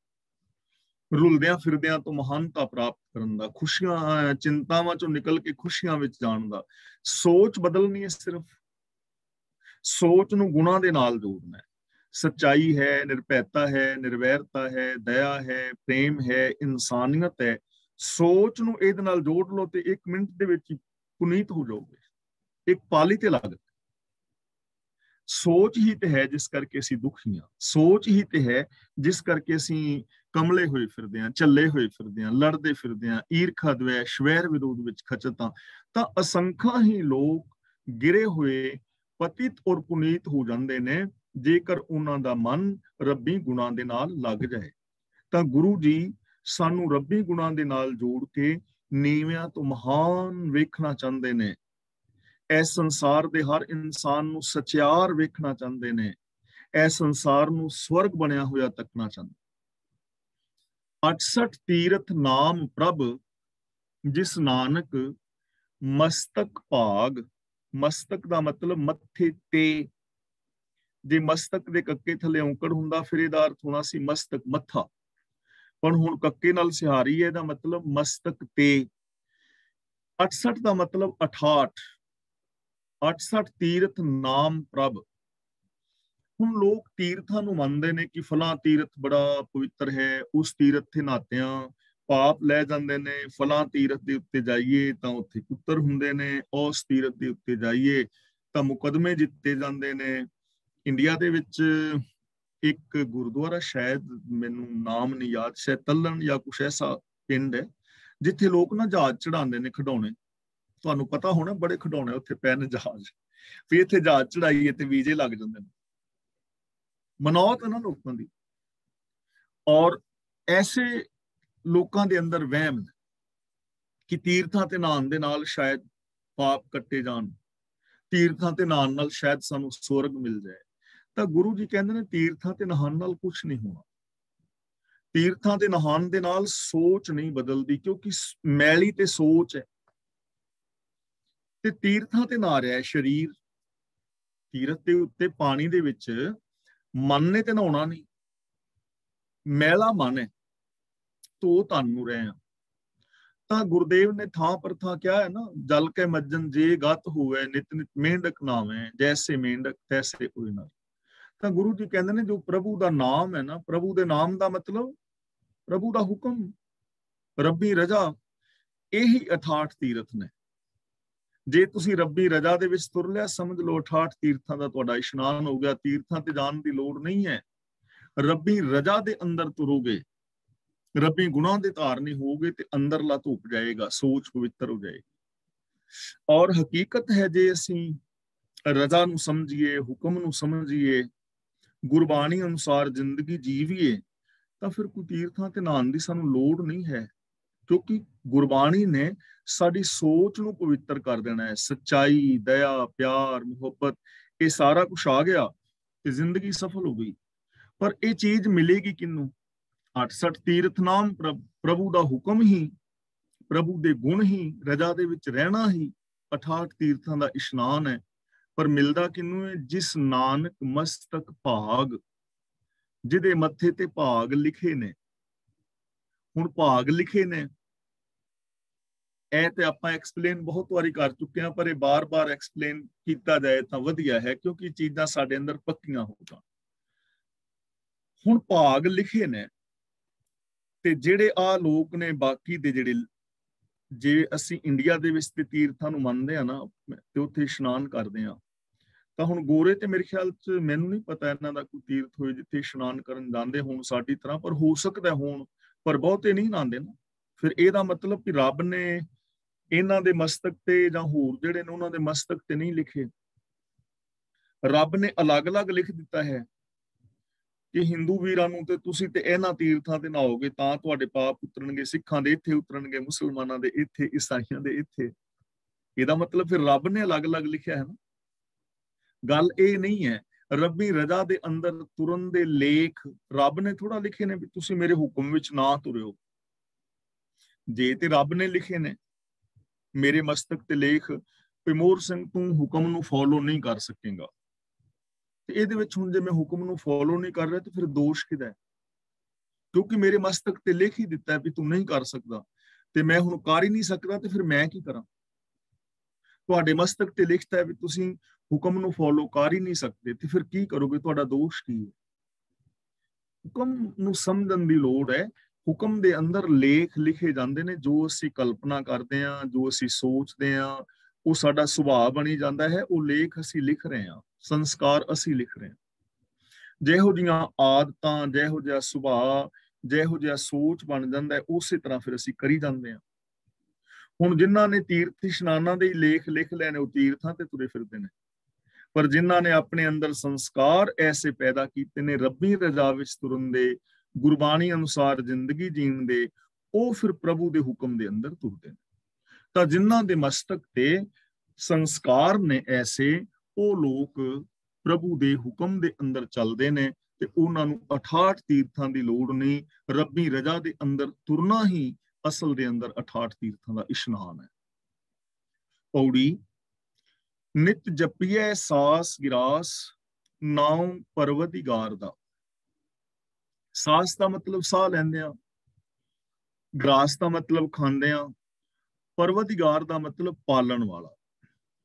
S2: ਰੁਲਦਿਆਂ ਫਿਰਦਿਆਂ ਤੋਂ ਮਹਾਨਤਾ ਪ੍ਰਾਪਤ ਕਰਨ ਦਾ, ਖੁਸ਼ੀਆਂ ਚਿੰਤਾਵਾਂ ਚੋਂ ਨਿਕਲ ਕੇ ਖੁਸ਼ੀਆਂ ਵਿੱਚ ਜਾਣ ਦਾ। ਸੋਚ ਬਦਲਣੀ ਹੈ, ਸਿਰਫ ਸੋਚ ਨੂੰ ਗੁਣਾਂ ਦੇ ਨਾਲ ਜੋੜਨਾ ਹੈ। ਸੱਚਾਈ ਹੈ, ਨਿਰਭੈਤਾ ਹੈ, ਨਿਰਵੈਰਤਾ ਹੈ, ਦਇਆ ਹੈ, ਪ੍ਰੇਮ ਹੈ, ਇਨਸਾਨੀਅਤ ਹੈ। ਸੋਚ ਨੂੰ ਇਹਦੇ ਨਾਲ ਜੋੜ ਲਓ ਤੇ 1 ਮਿੰਟ ਦੇ ਵਿੱਚ ਹੀ ਪੁਨੀਤ ਹੋ ਜਾਓਗੇ। ਇੱਕ ਪਾਲੀ ਤੇ ਲੱਗ। ਸੋਚ ਹੀ ਤੇ ਹੈ ਜਿਸ ਕਰਕੇ ਅਸੀਂ ਦੁਖੀ ਹਾਂ। ਸੋਚ ਹੀ ਤੇ ਹੈ ਜਿਸ ਕਰਕੇ ਅਸੀਂ ਕਮਲੇ ਹੋਏ ਫਿਰਦੇ ਹਾਂ, ਝੱਲੇ ਹੋਏ ਫਿਰਦੇ ਹਾਂ, ਲੜਦੇ ਫਿਰਦੇ ਹਾਂ, ਈਰਖਾ, ਦਵੇਸ਼, ਵੈਰ ਵਿਰੋਧ ਵਿੱਚ ਖਚਤ ਹਾਂ। ਤਾਂ ਅਸੰਖਾਂ ਹੀ ਲੋਕ ਗਿਰੇ ਹੋਏ ਪਤਿਤ ਔਰ ਪੁਨੀਤ ਹੋ ਜਾਂਦੇ ਨੇ ਜੇਕਰ ਉਹਨਾਂ ਦਾ ਮਨ ਰੱਬੀ ਗੁਣਾਂ ਦੇ ਨਾਲ ਲੱਗ ਜਾਏ। ਤਾਂ ਗੁਰੂ ਜੀ ਸਾਨੂੰ ਰੱਬੀ ਗੁਣਾਂ ਦੇ ਨਾਲ ਜੋੜ ਕੇ ਨੀਵਿਆਂ ਤੋਂ ਮਹਾਨ ਵੇਖਣਾ ਚਾਹੁੰਦੇ ਨੇ। ਇਸ ਸੰਸਾਰ ਦੇ ਹਰ ਇਨਸਾਨ ਨੂੰ ਸਚਿਆਰ ਵੇਖਣਾ ਚਾਹੁੰਦੇ ਨੇ। ਇਸ ਸੰਸਾਰ ਨੂੰ ਸਵਰਗ ਬਣਿਆ ਹੋਇਆ ਤੱਕਣਾ ਚਾਹੁੰਦੇ। 68 ਤੀਰਥ ਨਾਮ ਪ੍ਰਭ ਜਿਸ ਨਾਨਕ ਮਸਤਕ ਭਾਗ। ਮਸਤਕ ਦਾ ਮਤਲਬ ਮੱਥੇ ਤੇ। ਜੇ ਮਸਤਕ ਦੇ ਕੱਕੇ ਥੱਲੇ ਔਂਕੜ ਹੁੰਦਾ ਫਿਰ ਇਹਦਾ ਅਰਥ ਹੋਣਾ ਸੀ ਮਸਤਕ, ਮੱਥਾ। ਪਰ ਹੁਣ ਕੱਕੇ ਨਾਲ ਸਿਹਾਰੀ ਹੈ, ਇਹਦਾ ਮਤਲਬ ਮਸਤਕ ਤੇ। 68 ਦਾ ਮਤਲਬ 68। 68 ਤੀਰਥ ਨਾਮ ਪ੍ਰਭ। ਹੁਣ ਲੋਕ ਤੀਰਥਾਂ ਨੂੰ ਮੰਨਦੇ ਨੇ ਕਿ ਫਲਾਂ ਤੀਰਥ ਬੜਾ ਪਵਿੱਤਰ ਹੈ, ਉਸ ਤੀਰਥ ਤੇ ਨਹਾਤਿਆਂ ਪਾਪ ਲੈ ਜਾਂਦੇ ਨੇ, ਫਲਾਂ ਤੀਰਥ ਦੇ ਉੱਤੇ ਜਾਈਏ ਤਾਂ ਉੱਥੇ ਪੁੱਤਰ ਹੁੰਦੇ ਨੇ, ਉਸ ਤੀਰਥ ਦੇ ਉੱਤੇ ਜਾਈਏ ਤਾਂ ਮੁਕਦਮੇ ਜਿੱਤੇ ਜਾਂਦੇ ਨੇ। ਇੰਡੀਆ ਦੇ ਵਿੱਚ ਇੱਕ ਗੁਰਦੁਆਰਾ, ਸ਼ਾਇਦ ਮੈਨੂੰ ਨਾਮ ਨਹੀਂ ਯਾਦ, ਸ਼ਾਇਦ ਤੱਲਣ ਜਾਂ ਕੁਛ ਐਸਾ ਪਿੰਡ ਹੈ ਜਿੱਥੇ ਲੋਕ ਨਾ ਜਹਾਜ਼ ਚੜਾਉਂਦੇ ਨੇ, ਖਿਡੌਣੇ। ਤੁਹਾਨੂੰ ਪਤਾ ਹੋਣਾ, ਬੜੇ ਖਿਡੌਣੇ ਉੱਥੇ ਪਏ ਨੇ ਜਹਾਜ਼। ਫਿਰ ਇੱਥੇ ਜਹਾਜ਼ ਚੜਾਈਏ ਤੇ ਵੀਜ਼ੇ ਲੱਗ ਜਾਂਦੇ ਨੇ। ਮਨੌਤ ਹੈ ਨਾ ਲੋਕਾਂ ਦੀ। ਔਰ ਐਸੇ ਲੋਕਾਂ ਦੇ ਅੰਦਰ ਵਹਿਮ ਕਿ ਤੀਰਥਾਂ ਤੇ ਨਹਾਉਣ ਦੇ ਨਾਲ ਸ਼ਾਇਦ ਪਾਪ ਕੱਟੇ ਜਾਣ, ਤੀਰਥਾਂ ਤੇ ਨਹਾਉਣ ਨਾਲ ਸ਼ਾਇਦ ਸਾਨੂੰ ਸਵਰਗ ਮਿਲ ਜਾਏ। ਤਾਂ ਗੁਰੂ ਜੀ ਕਹਿੰਦੇ ਨੇ ਤੀਰਥਾਂ ਤੇ ਨਹਾਉਣ ਨਾਲ ਕੁਝ ਨਹੀਂ ਹੋਣਾ। ਤੀਰਥਾਂ ਤੇ ਨਹਾਉਣ ਦੇ ਨਾਲ ਸੋਚ ਨਹੀਂ ਬਦਲਦੀ, ਕਿਉਂਕਿ ਮੈਲੀ ਤੇ ਸੋਚ ਹੈ। ਤੇ ਤੀਰਥਾਂ ਤੇ ਨਹਾ ਰਿਹਾ ਸਰੀਰ, ਤੀਰਥ ਦੇ ਉੱਤੇ ਪਾਣੀ ਦੇ ਵਿੱਚ ਮਨ ਨੇ ਤੇ ਨਹਾਉਣਾ ਨਹੀਂ, ਮੈਲਾ ਮਨ ਹੈ, ਧੋ ਧਨ ਨੂੰ ਰਹੇ ਆ। ਤਾਂ ਗੁਰਦੇਵ ਨੇ ਥਾਂ ਪਰ ਥਾਂ ਕਿਹਾ ਹੈ ਨਾ, ਜਲ ਕੇ ਮੱਜਨ ਜੇ ਗਤ ਹੋਵੇ ਨਿਤ ਨਿਤ ਮੇਂਢਕ ਨਾਵੇਂ, ਜੈਸੇ ਮੇਂਢਕ ਤੈਸੇ ਕੋਈ ਨਾ। ਤਾਂ ਗੁਰੂ ਜੀ ਕਹਿੰਦੇ ਨੇ ਜੋ ਪ੍ਰਭੂ ਦਾ ਨਾਮ ਹੈ ਨਾ, ਪ੍ਰਭੂ ਦੇ ਨਾਮ ਦਾ ਮਤਲਬ ਪ੍ਰਭੂ ਦਾ ਹੁਕਮ, ਰੱਬੀ ਰਜ਼ਾ, ਇਹੀ 68 ਤੀਰਥ ਨੇ। ਜੇ ਤੁਸੀਂ ਰੱਬੀ ਰਜ਼ਾ ਦੇ ਵਿੱਚ ਤੁਰ ਲਿਆ, ਸਮਝ ਲਓ 68 ਤੀਰਥਾਂ ਦਾ ਤੁਹਾਡਾ ਇਸ਼ਨਾਨ ਹੋ ਗਿਆ। ਤੀਰਥਾਂ ਤੇ ਜਾਣ ਦੀ ਲੋੜ ਨਹੀਂ ਹੈ। ਰੱਬੀ ਰਜ਼ਾ ਦੇ ਅੰਦਰ ਤੁਰੋਗੇ, ਰੱਬੀ ਗੁਨਾਹ ਦੇ ਧਾਰਨੀ ਹੋਗੇ ਤੇ ਅੰਦਰਲਾ ਧੁੱਪ ਜਾਏਗਾ, ਸੋਚ ਪਵਿੱਤਰ ਹੋ ਜਾਏਗੀ। ਔਰ ਹਕੀਕਤ ਹੈ, ਜੇ ਅਸੀਂ ਰਜ਼ਾ ਨੂੰ ਸਮਝੀਏ, ਹੁਕਮ ਨੂੰ ਸਮਝੀਏ, ਗੁਰਬਾਣੀ ਅਨੁਸਾਰ ਜ਼ਿੰਦਗੀ ਜੀਵੀਏ, ਤਾਂ ਫਿਰ ਕੋਈ ਤੀਰਥਾਂ ਤੇ ਨਹਾਉਣ ਦੀ ਸਾਨੂੰ ਲੋੜ ਨਹੀਂ ਹੈ, ਕਿਉਂਕਿ ਗੁਰਬਾਣੀ ਨੇ ਸਾਡੀ ਸੋਚ ਨੂੰ ਪਵਿੱਤਰ ਕਰ ਦੇਣਾ ਹੈ। ਸੱਚਾਈ, ਦਇਆ, ਪਿਆਰ, ਮੁਹੱਬਤ, ਇਹ ਸਾਰਾ ਕੁਝ ਆ ਗਿਆ ਤੇ ਜ਼ਿੰਦਗੀ ਸਫਲ ਹੋ ਗਈ। ਪਰ ਇਹ ਚੀਜ਼ ਮਿਲੇਗੀ ਕਿਹਨੂੰ? 68 ਤੀਰਥ ਨਾਮ, ਪ੍ਰਭੂ ਦਾ ਹੁਕਮ ਹੀ, ਪ੍ਰਭੂ ਦੇ ਗੁਣ ਹੀ, ਰਜ਼ਾ ਦੇ ਵਿੱਚ ਰਹਿਣਾ ਹੀ 68 ਤੀਰਥਾਂ ਦਾ ਇਸ਼ਨਾਨ ਹੈ। ਪਰ ਮਿਲਦਾ ਕਿਹਨੂੰ ਹੈ? ਜਿਸ ਨਾਨਕ ਮਸਤਕ ਭਾਗ, ਜਿਹਦੇ ਮੱਥੇ ਤੇ ਭਾਗ ਲਿਖੇ ਨੇ। ਹੁਣ ਭਾਗ ਲਿਖੇ ਨੇ, ਇਹ ਤੇ ਆਪਾਂ ਐਕਸਪਲੇਨ ਬਹੁਤ ਵਾਰੀ ਕਰ ਚੁੱਕੇ ਹਾਂ, ਪਰ ਇਹ ਬਾਰ-ਬਾਰ ਐਕਸਪਲੇਨ ਕੀਤਾ ਜਾਏ ਤਾਂ ਵਧੀਆ ਹੈ, ਕਿਉਂਕਿ ਚੀਜ਼ਾਂ ਸਾਡੇ ਅੰਦਰ ਪੱਕੀਆਂ ਹੋ ਜਾਣ। ਹੁਣ ਭਾਗ ਲਿਖੇ ਨੇ ਤੇ ਜਿਹੜੇ ਆ ਲੋਕ ਨੇ ਬਾਕੀ ਦੇ, ਜਿਹੜੇ, ਜੇ ਅਸੀਂ ਇੰਡੀਆ ਦੇ ਵਿੱਚ ਤੇ ਤੀਰਥਾਂ ਨੂੰ ਮੰਨਦੇ ਆ ਨਾ ਤੇ ਉੱਥੇ ਇਸ਼ਨਾਨ ਕਰਦੇ ਆ, ਤਾਂ ਹੁਣ ਗੋਰੇ ਤੇ ਮੇਰੇ ਖਿਆਲ ਚ, ਮੈਨੂੰ ਨਹੀਂ ਪਤਾ ਇਹਨਾਂ ਦਾ ਕੋਈ ਤੀਰਥ ਹੋਏ ਜਿੱਥੇ ਇਸ਼ਨਾਨ ਕਰਨ ਜਾਂਦੇ ਹੋਣ ਸਾਡੀ ਤਰ੍ਹਾਂ, ਪਰ ਹੋ ਸਕਦਾ ਹੋਣ, ਪਰ ਬਹੁਤੇ ਨਹੀਂ ਨਾਂਦੇ ਨਾ। ਫਿਰ ਇਹਦਾ ਮਤਲਬ ਕਿ ਰੱਬ ਨੇ ਇਹਨਾਂ ਦੇ ਮਸਤਕ ਤੇ ਜਾਂ ਹੋਰ ਜਿਹੜੇ ਨੇ ਉਹਨਾਂ ਦੇ ਮਸਤਕ ਤੇ ਨਹੀਂ ਲਿਖੇ। ਰੱਬ ਨੇ ਅਲੱਗ-ਅਲੱਗ ਲਿਖ ਦਿੱਤਾ ਹੈ ਕਿ ਹਿੰਦੂ ਵੀਰਾਂ ਨੂੰ ਤੇ ਤੁਸੀਂ ਤੇ ਇਹਨਾਂ ਤੀਰਥਾਂ ਤੇ ਨਹਾਓਗੇ ਤਾਂ ਤੁਹਾਡੇ ਪਾਪ ਉਤਰਨਗੇ, ਸਿੱਖਾਂ ਦੇ ਇੱਥੇ ਉਤਰਨਗੇ, ਮੁਸਲਮਾਨਾਂ ਦੇ ਇੱਥੇ, ਈਸਾਈਆਂ ਦੇ ਇੱਥੇ। ਇਹਦਾ ਮਤਲਬ ਫਿਰ ਰੱਬ ਨੇ ਅਲੱਗ-ਅਲੱਗ ਲਿਖਿਆ ਹੈ ਨਾ। ਗੱਲ ਇਹ ਨਹੀਂ ਹੈ। ਰੱਬੀ ਰਜ਼ਾ ਦੇ ਅੰਦਰ ਤੁਰਨ ਦੇ ਲੇਖ ਰੱਬ ਨੇ ਥੋੜਾ ਲਿਖੇ ਨੇ ਵੀ ਤੁਸੀਂ ਮੇਰੇ ਹੁਕਮ ਵਿੱਚ ਨਾ ਤੁਰਿਓ। ਜੇ ਤੇ ਰੱਬ ਨੇ ਲਿਖੇ ਨੇ, ਮੇਰੇ ਮਸਤਕ ਤੇ ਲੇਖ ਪਿਮੋਰ ਸਿੰਘ ਤੂੰ ਹੁਕਮ ਨੂੰ ਫੋਲੋ ਨਹੀਂ ਕਰ ਸਕੇਗਾ, ਤੇ ਇਹਦੇ ਵਿੱਚ ਹੁਣ ਜੇ ਮੈਂ ਹੁਕਮ ਨੂੰ ਫੋਲੋ ਨਹੀਂ ਕਰ ਰਿਹਾ ਤੇ ਫਿਰ ਦੋਸ਼ ਕਿਹਦਾ ਹੈ? ਕਿਉਂਕਿ ਮੇਰੇ ਮਸਤਕ ਤੇ ਲਿਖ ਹੀ ਦਿੱਤਾ ਵੀ ਤੂੰ ਨਹੀਂ ਕਰ ਸਕਦਾ, ਤੇ ਮੈਂ ਹੁਣ ਕਰ ਹੀ ਨਹੀਂ ਸਕਦਾ, ਤੇ ਫਿਰ ਮੈਂ ਕੀ ਕਰਾਂ? ਤੁਹਾਡੇ ਮਸਤਕ ਤੇ ਲਿਖਤਾ ਹੈ ਵੀ ਤੁਸੀਂ ਹੁਕਮ ਨੂੰ ਫੋਲੋ ਕਰ ਹੀ ਨਹੀਂ ਸਕਦੇ, ਤੇ ਫਿਰ ਕੀ ਕਰੋਗੇ? ਤੁਹਾਡਾ ਦੋਸ਼ ਕੀ ਹੈ? ਹੁਕਮ ਨੂੰ ਸਮਝਣ ਦੀ ਲੋੜ ਹੈ। ਹੁਕਮ ਦੇ ਅੰਦਰ ਲੇਖ ਲਿਖੇ ਜਾਂਦੇ ਨੇ, ਜੋ ਅਸੀਂ ਕਲਪਨਾ ਕਰਦੇ ਹਾਂ, ਜੋ ਅਸੀਂ ਸੋਚਦੇ ਹਾਂ, ਉਹ ਸਾਡਾ ਸੁਭਾਅ ਬਣੀ ਜਾਂਦਾ ਹੈ। ਉਹ ਲੇਖ ਅਸੀਂ ਲਿਖ ਰਹੇ ਹਾਂ, ਸੰਸਕਾਰ ਅਸੀਂ ਲਿਖ ਰਹੇ ਹਾਂ। ਜਿਹੋ ਜਿਹੀਆਂ ਆਦਤਾਂ, ਜਿਹੋ ਜਿਹਾ ਸੁਭਾਅ, ਜਿਹੋ ਜਿਹਾ ਸੋਚ ਬਣ ਜਾਂਦਾ ਹੈ, ਉਸੇ ਤਰ੍ਹਾਂ ਫਿਰ ਅਸੀਂ ਕਰੀ ਜਾਂਦੇ ਹਾਂ। ਹੁਣ ਜਿਨ੍ਹਾਂ ਨੇ ਤੀਰਥ ਇਸ਼ਨਾਨਾਂ ਦੇ ਲੇਖ ਲਿਖ ਲਏ ਨੇ, ਉਹ ਤੀਰਥਾਂ ਤੇ ਤੁਰੇ ਫਿਰਦੇ ਨੇ। ਪਰ ਜਿਨ੍ਹਾਂ ਨੇ ਆਪਣੇ ਅੰਦਰ ਸੰਸਕਾਰ ਐਸੇ ਪੈਦਾ ਕੀਤੇ ਨੇ ਰੱਬੀ ਰਜ਼ਾ ਵਿੱਚ ਤੁਰਨ ਦੇ, ਗੁਰਬਾਣੀ ਅਨੁਸਾਰ ਜ਼ਿੰਦਗੀ ਜੀਣ ਦੇ, ਉਹ ਫਿਰ ਪ੍ਰਭੂ ਦੇ ਹੁਕਮ ਦੇ ਅੰਦਰ ਤੁਰਦੇ ਨੇ। ਤਾਂ ਜਿਨ੍ਹਾਂ ਦੇ ਮਸਤਕ ਤੇ ਸੰਸਕਾਰ ਨੇ ਐਸੇ, ਉਹ ਲੋਕ ਪ੍ਰਭੂ ਦੇ ਹੁਕਮ ਦੇ ਅੰਦਰ ਚੱਲਦੇ ਨੇ, ਤੇ ਉਹਨਾਂ ਨੂੰ 68 ਤੀਰਥਾਂ ਦੀ ਲੋੜ ਨਹੀਂ। ਰੱਬੀ ਰਜ਼ਾ ਦੇ ਅੰਦਰ ਤੁਰਨਾ ਹੀ ਅਸਲ ਦੇ ਅੰਦਰ 68 ਤੀਰਥਾਂ ਦਾ ਇਸ਼ਨਾਨ ਹੈ। ਪੌੜੀ, ਨਿਤ ਜਪੀਐ ਸਾਸ ਗਿਰਾਸ, ਨਾਉ ਪਰਵਤਿਗਾਰ ਦਾ। ਸਾਸ ਦਾ ਮਤਲਬ ਸਾਹ ਲੈਂਦੇ ਆ, ਗਰਾਸ ਦਾ ਮਤਲਬ ਖਾਂਦੇ ਆ, ਪਰਵਤਿਗਾਰ ਦਾ ਮਤਲਬ ਪਾਲਣ ਵਾਲਾ,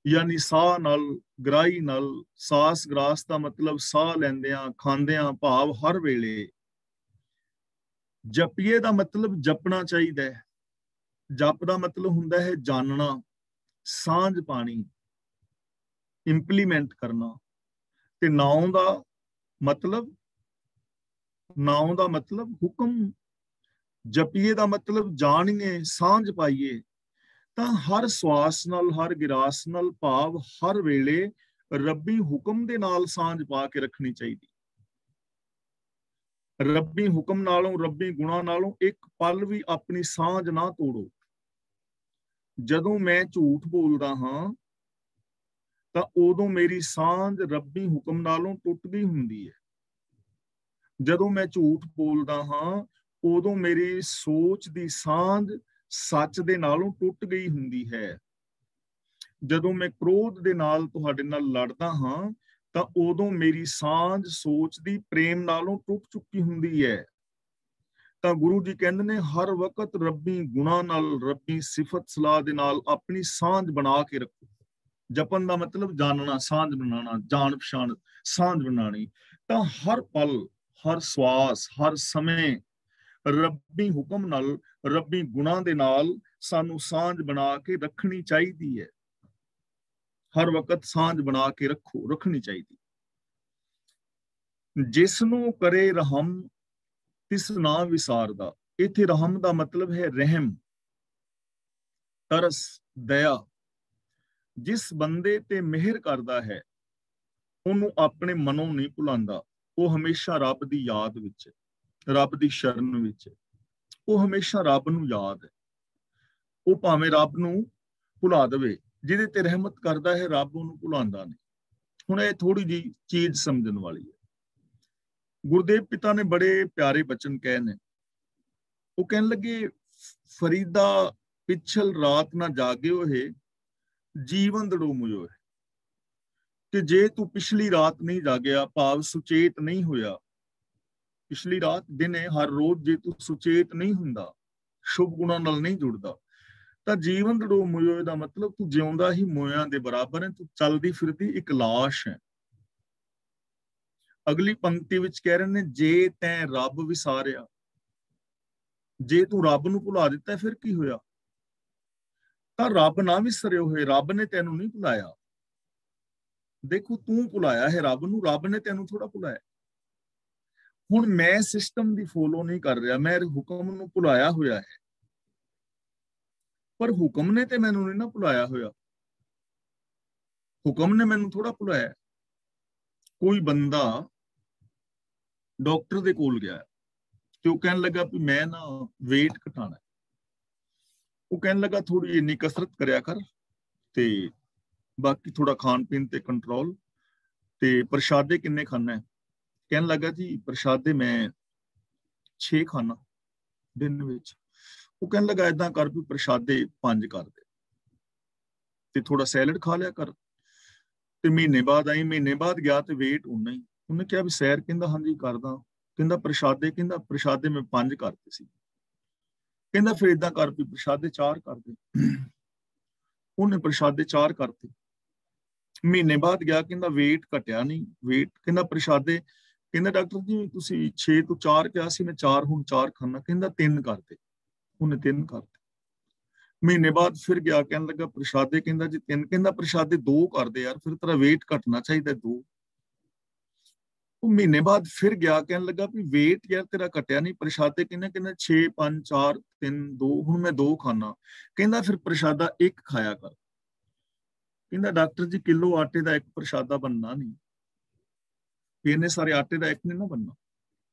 S2: ਯਾਨੀ ਸਾਹ ਨਾਲ, ਗ੍ਰਾਹੀ ਨਾਲ। ਸਾਸ ਗਰਾਸ ਦਾ ਮਤਲਬ ਸਾਹ ਲੈਂਦੇ ਆ, ਖਾਂਦੇ ਆ, ਭਾਵ ਹਰ ਵੇਲੇ। ਜਪੀਏ ਦਾ ਮਤਲਬ ਜਪਣਾ ਚਾਹੀਦਾ ਹੈ। ਜਪ ਦਾ ਮਤਲਬ ਹੁੰਦਾ ਹੈ ਜਾਣਨਾ, ਸਾਂਝ ਪਾਣੀ, ਇੰਪਲੀਮੈਂਟ ਕਰਨਾ। ਤੇ ਨਾਉ ਦਾ ਮਤਲਬ, ਨਾਉ ਦਾ ਮਤਲਬ ਹੁਕਮ। ਜਪੀਏ ਦਾ ਮਤਲਬ ਜਾਣੀਏ, ਸਾਂਝ ਪਾਈਏ। ਤਾਂ ਹਰ ਸਵਾਸ ਨਾਲ, ਹਰ ਗਿਰਾਸ ਨਾਲ, ਭਾਵ ਹਰ ਵੇਲੇ ਰੱਬੀ ਹੁਕਮ ਦੇ ਨਾਲ ਸਾਂਝ ਪਾ ਕੇ ਰੱਖਣੀ ਚਾਹੀਦੀ। ਰੱਬੀ ਹੁਕਮ ਨਾਲੋਂ, ਰੱਬੀ ਗੁਣਾਂ ਨਾਲੋਂ ਇੱਕ ਪਲ ਵੀ ਆਪਣੀ ਸਾਂਝ ਨਾ ਤੋੜੋ। ਜਦੋਂ ਮੈਂ ਝੂਠ ਬੋਲਦਾ ਹਾਂ ਤਾਂ ਉਦੋਂ ਮੇਰੀ ਸਾਂਝ ਰੱਬੀ ਹੁਕਮ ਨਾਲੋਂ ਟੁੱਟਦੀ ਹੁੰਦੀ ਹੈ। ਜਦੋਂ ਮੈਂ ਝੂਠ ਬੋਲਦਾ ਹਾਂ ਉਦੋਂ ਮੇਰੀ ਸੋਚ ਦੀ ਸਾਂਝ ਸੱਚ ਦੇ ਨਾਲੋਂ ਟੁੱਟ ਗਈ ਹੁੰਦੀ ਹੈ। ਜਦੋਂ ਮੈਂ ਕ੍ਰੋਧ ਦੇ ਨਾਲ ਤੁਹਾਡੇ ਨਾਲ ਲੜਦਾ ਹਾਂ ਤਾਂ ਉਦੋਂ ਮੇਰੀ ਸਾਂਝ ਸੋਚ ਦੀ ਪ੍ਰੇਮ ਨਾਲੋਂ ਟੁੱਟ ਚੁੱਕੀ ਹੁੰਦੀ ਹੈ। ਤਾਂ ਗੁਰੂ ਜੀ ਕਹਿੰਦੇ ਨੇ ਹਰ ਵਕਤ ਰੱਬੀ ਗੁਣਾਂ ਨਾਲ, ਰੱਬੀ ਸਿਫਤ ਸਲਾਹ ਦੇ ਨਾਲ ਆਪਣੀ ਸਾਂਝ ਬਣਾ ਕੇ ਰੱਖੋ। ਜਪਨ ਦਾ ਮਤਲਬ ਜਾਣਨਾ, ਸਾਂਝ ਬਣਾਉਣਾ, ਜਾਣ ਪਛਾਣ, ਸਾਂਝ ਬਣਾਣੀ। ਤਾਂ ਹਰ ਪਲ, ਹਰ ਸਵਾਸ, ਹਰ ਸਮੇਂ ਰੱਬੀ ਹੁਕਮ ਨਾਲ, ਰੱਬੀ ਗੁਣਾਂ ਦੇ ਨਾਲ ਸਾਨੂੰ ਸਾਂਝ ਬਣਾ ਕੇ ਰੱਖਣੀ ਚਾਹੀਦੀ ਹੈ। ਹਰ ਵਕਤ ਸਾਂਝ ਬਣਾ ਕੇ ਰੱਖਣੀ ਚਾਹੀਦੀ। ਜਿਸ ਨੂੰ ਕਰੇ ਰਹਿਮ ਤਿਸ ਨਾ ਵਿਸਾਰਦਾ। ਇੱਥੇ ਰਹਿਮ ਦਾ ਮਤਲਬ ਹੈ ਰਹਿਮ, ਤਰਸ, ਦਇਆ। ਜਿਸ ਬੰਦੇ ਤੇ ਮਿਹਰ ਕਰਦਾ ਹੈ ਉਹਨੂੰ ਆਪਣੇ ਮਨੋਂ ਨਹੀਂ ਭੁਲਾਉਂਦਾ। ਉਹ ਹਮੇਸ਼ਾ ਰੱਬ ਦੀ ਯਾਦ ਵਿੱਚ, ਰੱਬ ਦੀ ਸ਼ਰਨ ਵਿੱਚ, ਉਹ ਹਮੇਸ਼ਾ ਰੱਬ ਨੂੰ ਯਾਦ ਹੈ। ਉਹ ਭਾਵੇਂ ਰੱਬ ਨੂੰ ਭੁਲਾ ਦੇਵੇ, ਜਿਹਦੇ ਤੇ ਰਹਿਮਤ ਕਰਦਾ ਹੈ ਰੱਬ ਉਹਨੂੰ ਭੁਲਾਉਂਦਾ ਨਹੀਂ। ਹੁਣ ਇਹ ਥੋੜੀ ਜਿਹੀ ਚੀਜ਼ ਸਮਝਣ ਵਾਲੀ ਹੈ। ਗੁਰਦੇਵ ਪਿਤਾ ਨੇ ਬੜੇ ਪਿਆਰੇ ਬਚਨ ਕਹੇ ਨੇ। ਉਹ ਕਹਿਣ ਲੱਗੇ, ਫਰੀਦਾ ਪਿਛਲ ਰਾਤ ਨਾ ਜਾਗਿਓ ਹੈ, ਜੀਵਨ ਦੜੋ ਮੁਝੋ ਹੈ। ਕਿ ਜੇ ਤੂੰ ਪਿਛਲੀ ਰਾਤ ਨਹੀਂ ਜਾਗਿਆ, ਭਾਵ ਸੁਚੇਤ ਨਹੀਂ ਹੋਇਆ, ਪਿਛਲੀ ਰਾਤ ਦਿਨੇ ਹਰ ਰੋਜ਼ ਜੇ ਤੂੰ ਸੁਚੇਤ ਨਹੀਂ ਹੁੰਦਾ, ਸ਼ੁਭ ਗੁਣਾਂ ਨਾਲ ਨਹੀਂ ਜੁੜਦਾ, ਤਾਂ ਜੀਵਨ ਦੜੋ ਮੁਝੋ ਦਾ ਮਤਲਬ ਤੂੰ ਜਿਉਂਦਾ ਹੀ ਮੋਇਆਂ ਦੇ ਬਰਾਬਰ ਹੈ, ਤੂੰ ਚਲਦੀ ਫਿਰਦੀ ਇੱਕ ਲਾਸ਼ ਹੈ। ਅਗਲੀ ਪੰਕਤੀ ਵਿੱਚ ਕਹਿ ਰਹੇ ਨੇ, ਜੇ ਤੈਂ ਰੱਬ ਵਿਸਾਰਿਆ। ਜੇ ਤੂੰ ਰੱਬ ਨੂੰ ਭੁਲਾ ਦਿੱਤਾ ਫਿਰ ਕੀ ਹੋਇਆ? ਤਾਂ ਰੱਬ ਨਾ ਵਿਸਰੇ ਹੋਏ, ਰੱਬ ਨੇ ਤੈਨੂੰ ਨਹੀਂ ਭੁਲਾਇਆ। ਦੇਖੋ, ਤੂੰ ਭੁਲਾਇਆ ਹੈ ਰੱਬ ਨੂੰ, ਰੱਬ ਨੇ ਤੈਨੂੰ ਥੋੜਾ ਭੁਲਾਇਆ। ਹੁਣ ਮੈਂ ਸਿਸਟਮ ਦੀ ਫੋਲੋ ਨਹੀਂ ਕਰ ਰਿਹਾ, ਮੈਂ ਹੁਕਮ ਨੂੰ ਭੁਲਾਇਆ ਹੋਇਆ ਹੈ, ਪਰ ਹੁਕਮ ਨੇ ਤੇ ਮੈਨੂੰ ਨਹੀਂ ਨਾ ਭੁਲਾਇਆ ਹੋਇਆ। ਹੁਕਮ ਨੇ ਮੈਨੂੰ ਥੋੜਾ ਭੁਲਾਇਆ। ਕੋਈ ਬੰਦਾ ਡਾਕਟਰ ਦੇ ਕੋਲ ਗਿਆ ਤੇ ਉਹ ਕਹਿਣ ਲੱਗਾ ਵੀ ਮੈਂ ਨਾ weight ਘਟਾਣਾ। ਉਹ ਕਹਿਣ ਲੱਗਾ ਥੋੜੀ ਇੰਨੀ ਕਸਰਤ ਕਰਿਆ ਕਰ ਤੇ ਬਾਕੀ ਥੋੜਾ ਖਾਣ ਪੀਣ ਤੇ ਕੰਟਰੋਲ, ਤੇ ਪ੍ਰਸ਼ਾਦੇ ਕਿੰਨੇ ਖਾਣਾ ਹੈ? ਕਹਿਣ ਲੱਗਾ ਜੀ ਪ੍ਰਸ਼ਾਦੇ ਮੈਂ 6 ਖਾਣਾ ਦਿਨ ਵਿੱਚ। ਉਹ ਕਹਿਣ ਲੱਗਾ ਏਦਾਂ ਕਰ ਵੀ ਪ੍ਰਸ਼ਾਦੇ 5 ਕਰ ਦੇ ਤੇ ਥੋੜਾ ਸੈਲਡ ਖਾ ਲਿਆ ਕਰ। ਤੇ ਮਹੀਨੇ ਬਾਅਦ ਗਿਆ ਤੇ weight ਉਨਾ ਹੀ। ਉਹਨੇ ਕਿਹਾ ਵੀ ਸੈਰ? ਕਹਿੰਦਾ ਹਾਂਜੀ ਕਰਦਾ। ਕਹਿੰਦਾ ਪ੍ਰਸ਼ਾਦੇ ਮੈਂ 5 ਕਰਤੇ ਸੀ। ਕਹਿੰਦਾ ਫਿਰ ਏਦਾਂ ਕਰ ਵੀ ਪ੍ਰਸ਼ਾਦੇ 4 ਕਰ ਦੇ। ਉਹਨੇ ਪ੍ਰਸ਼ਾਦੇ 4 ਕਰਤੇ। ਮਹੀਨੇ ਬਾਅਦ ਗਿਆ, ਕਹਿੰਦਾ weight ਘਟਿਆ ਨਹੀਂ। ਕਹਿੰਦਾ ਪ੍ਰਸ਼ਾਦੇ, ਕਹਿੰਦਾ ਡਾਕਟਰ ਜੀ ਤੁਸੀਂ 6 ਤੋਂ 4 ਕਿਹਾ ਸੀ, ਮੈਂ 4 ਹੁਣ 4 ਖਾਣਾ। ਕਹਿੰਦਾ 3 ਕਰਤੇ। ਉਹਨੇ 3 ਕਰਤੇ। ਮਹੀਨੇ ਬਾਅਦ ਫਿਰ ਗਿਆ, ਕਹਿਣ ਲੱਗਾ ਪ੍ਰਸ਼ਾਦੇ, ਕਹਿੰਦਾ ਜੀ 3। ਕਹਿੰਦਾ ਪ੍ਰਸ਼ਾਦੇ 2 ਕਰਦੇ ਯਾਰ, ਫਿਰ ਤੇਰਾ weight ਘਟਣਾ ਚਾਹੀਦਾ 2। ਉਹ ਮਹੀਨੇ ਬਾਅਦ ਫਿਰ ਗਿਆ, ਕਹਿਣ ਲੱਗਾ ਵੀ weight ਯਾਰ ਤੇਰਾ ਘਟਿਆ ਨਹੀਂ, ਪ੍ਰਸ਼ਾਦੇ ਕਹਿੰਦਾ 6 5 4 3 2, ਹੁਣ ਮੈਂ 2 ਖਾਣਾ। ਕਹਿੰਦਾ ਫਿਰ ਪ੍ਰਸ਼ਾਦਾ 1 ਖਾਇਆ ਕਰ। ਕਹਿੰਦਾ ਡਾਕਟਰ ਜੀ ਕਿਲੋ ਆਟੇ ਦਾ 1 ਪ੍ਰਸ਼ਾਦਾ ਬਣਨਾ ਨਹੀਂ, ਇੰਨੇ ਸਾਰੇ ਆਟੇ ਦਾ 1 ਨਹੀਂ ਨਾ ਬਣਨਾ।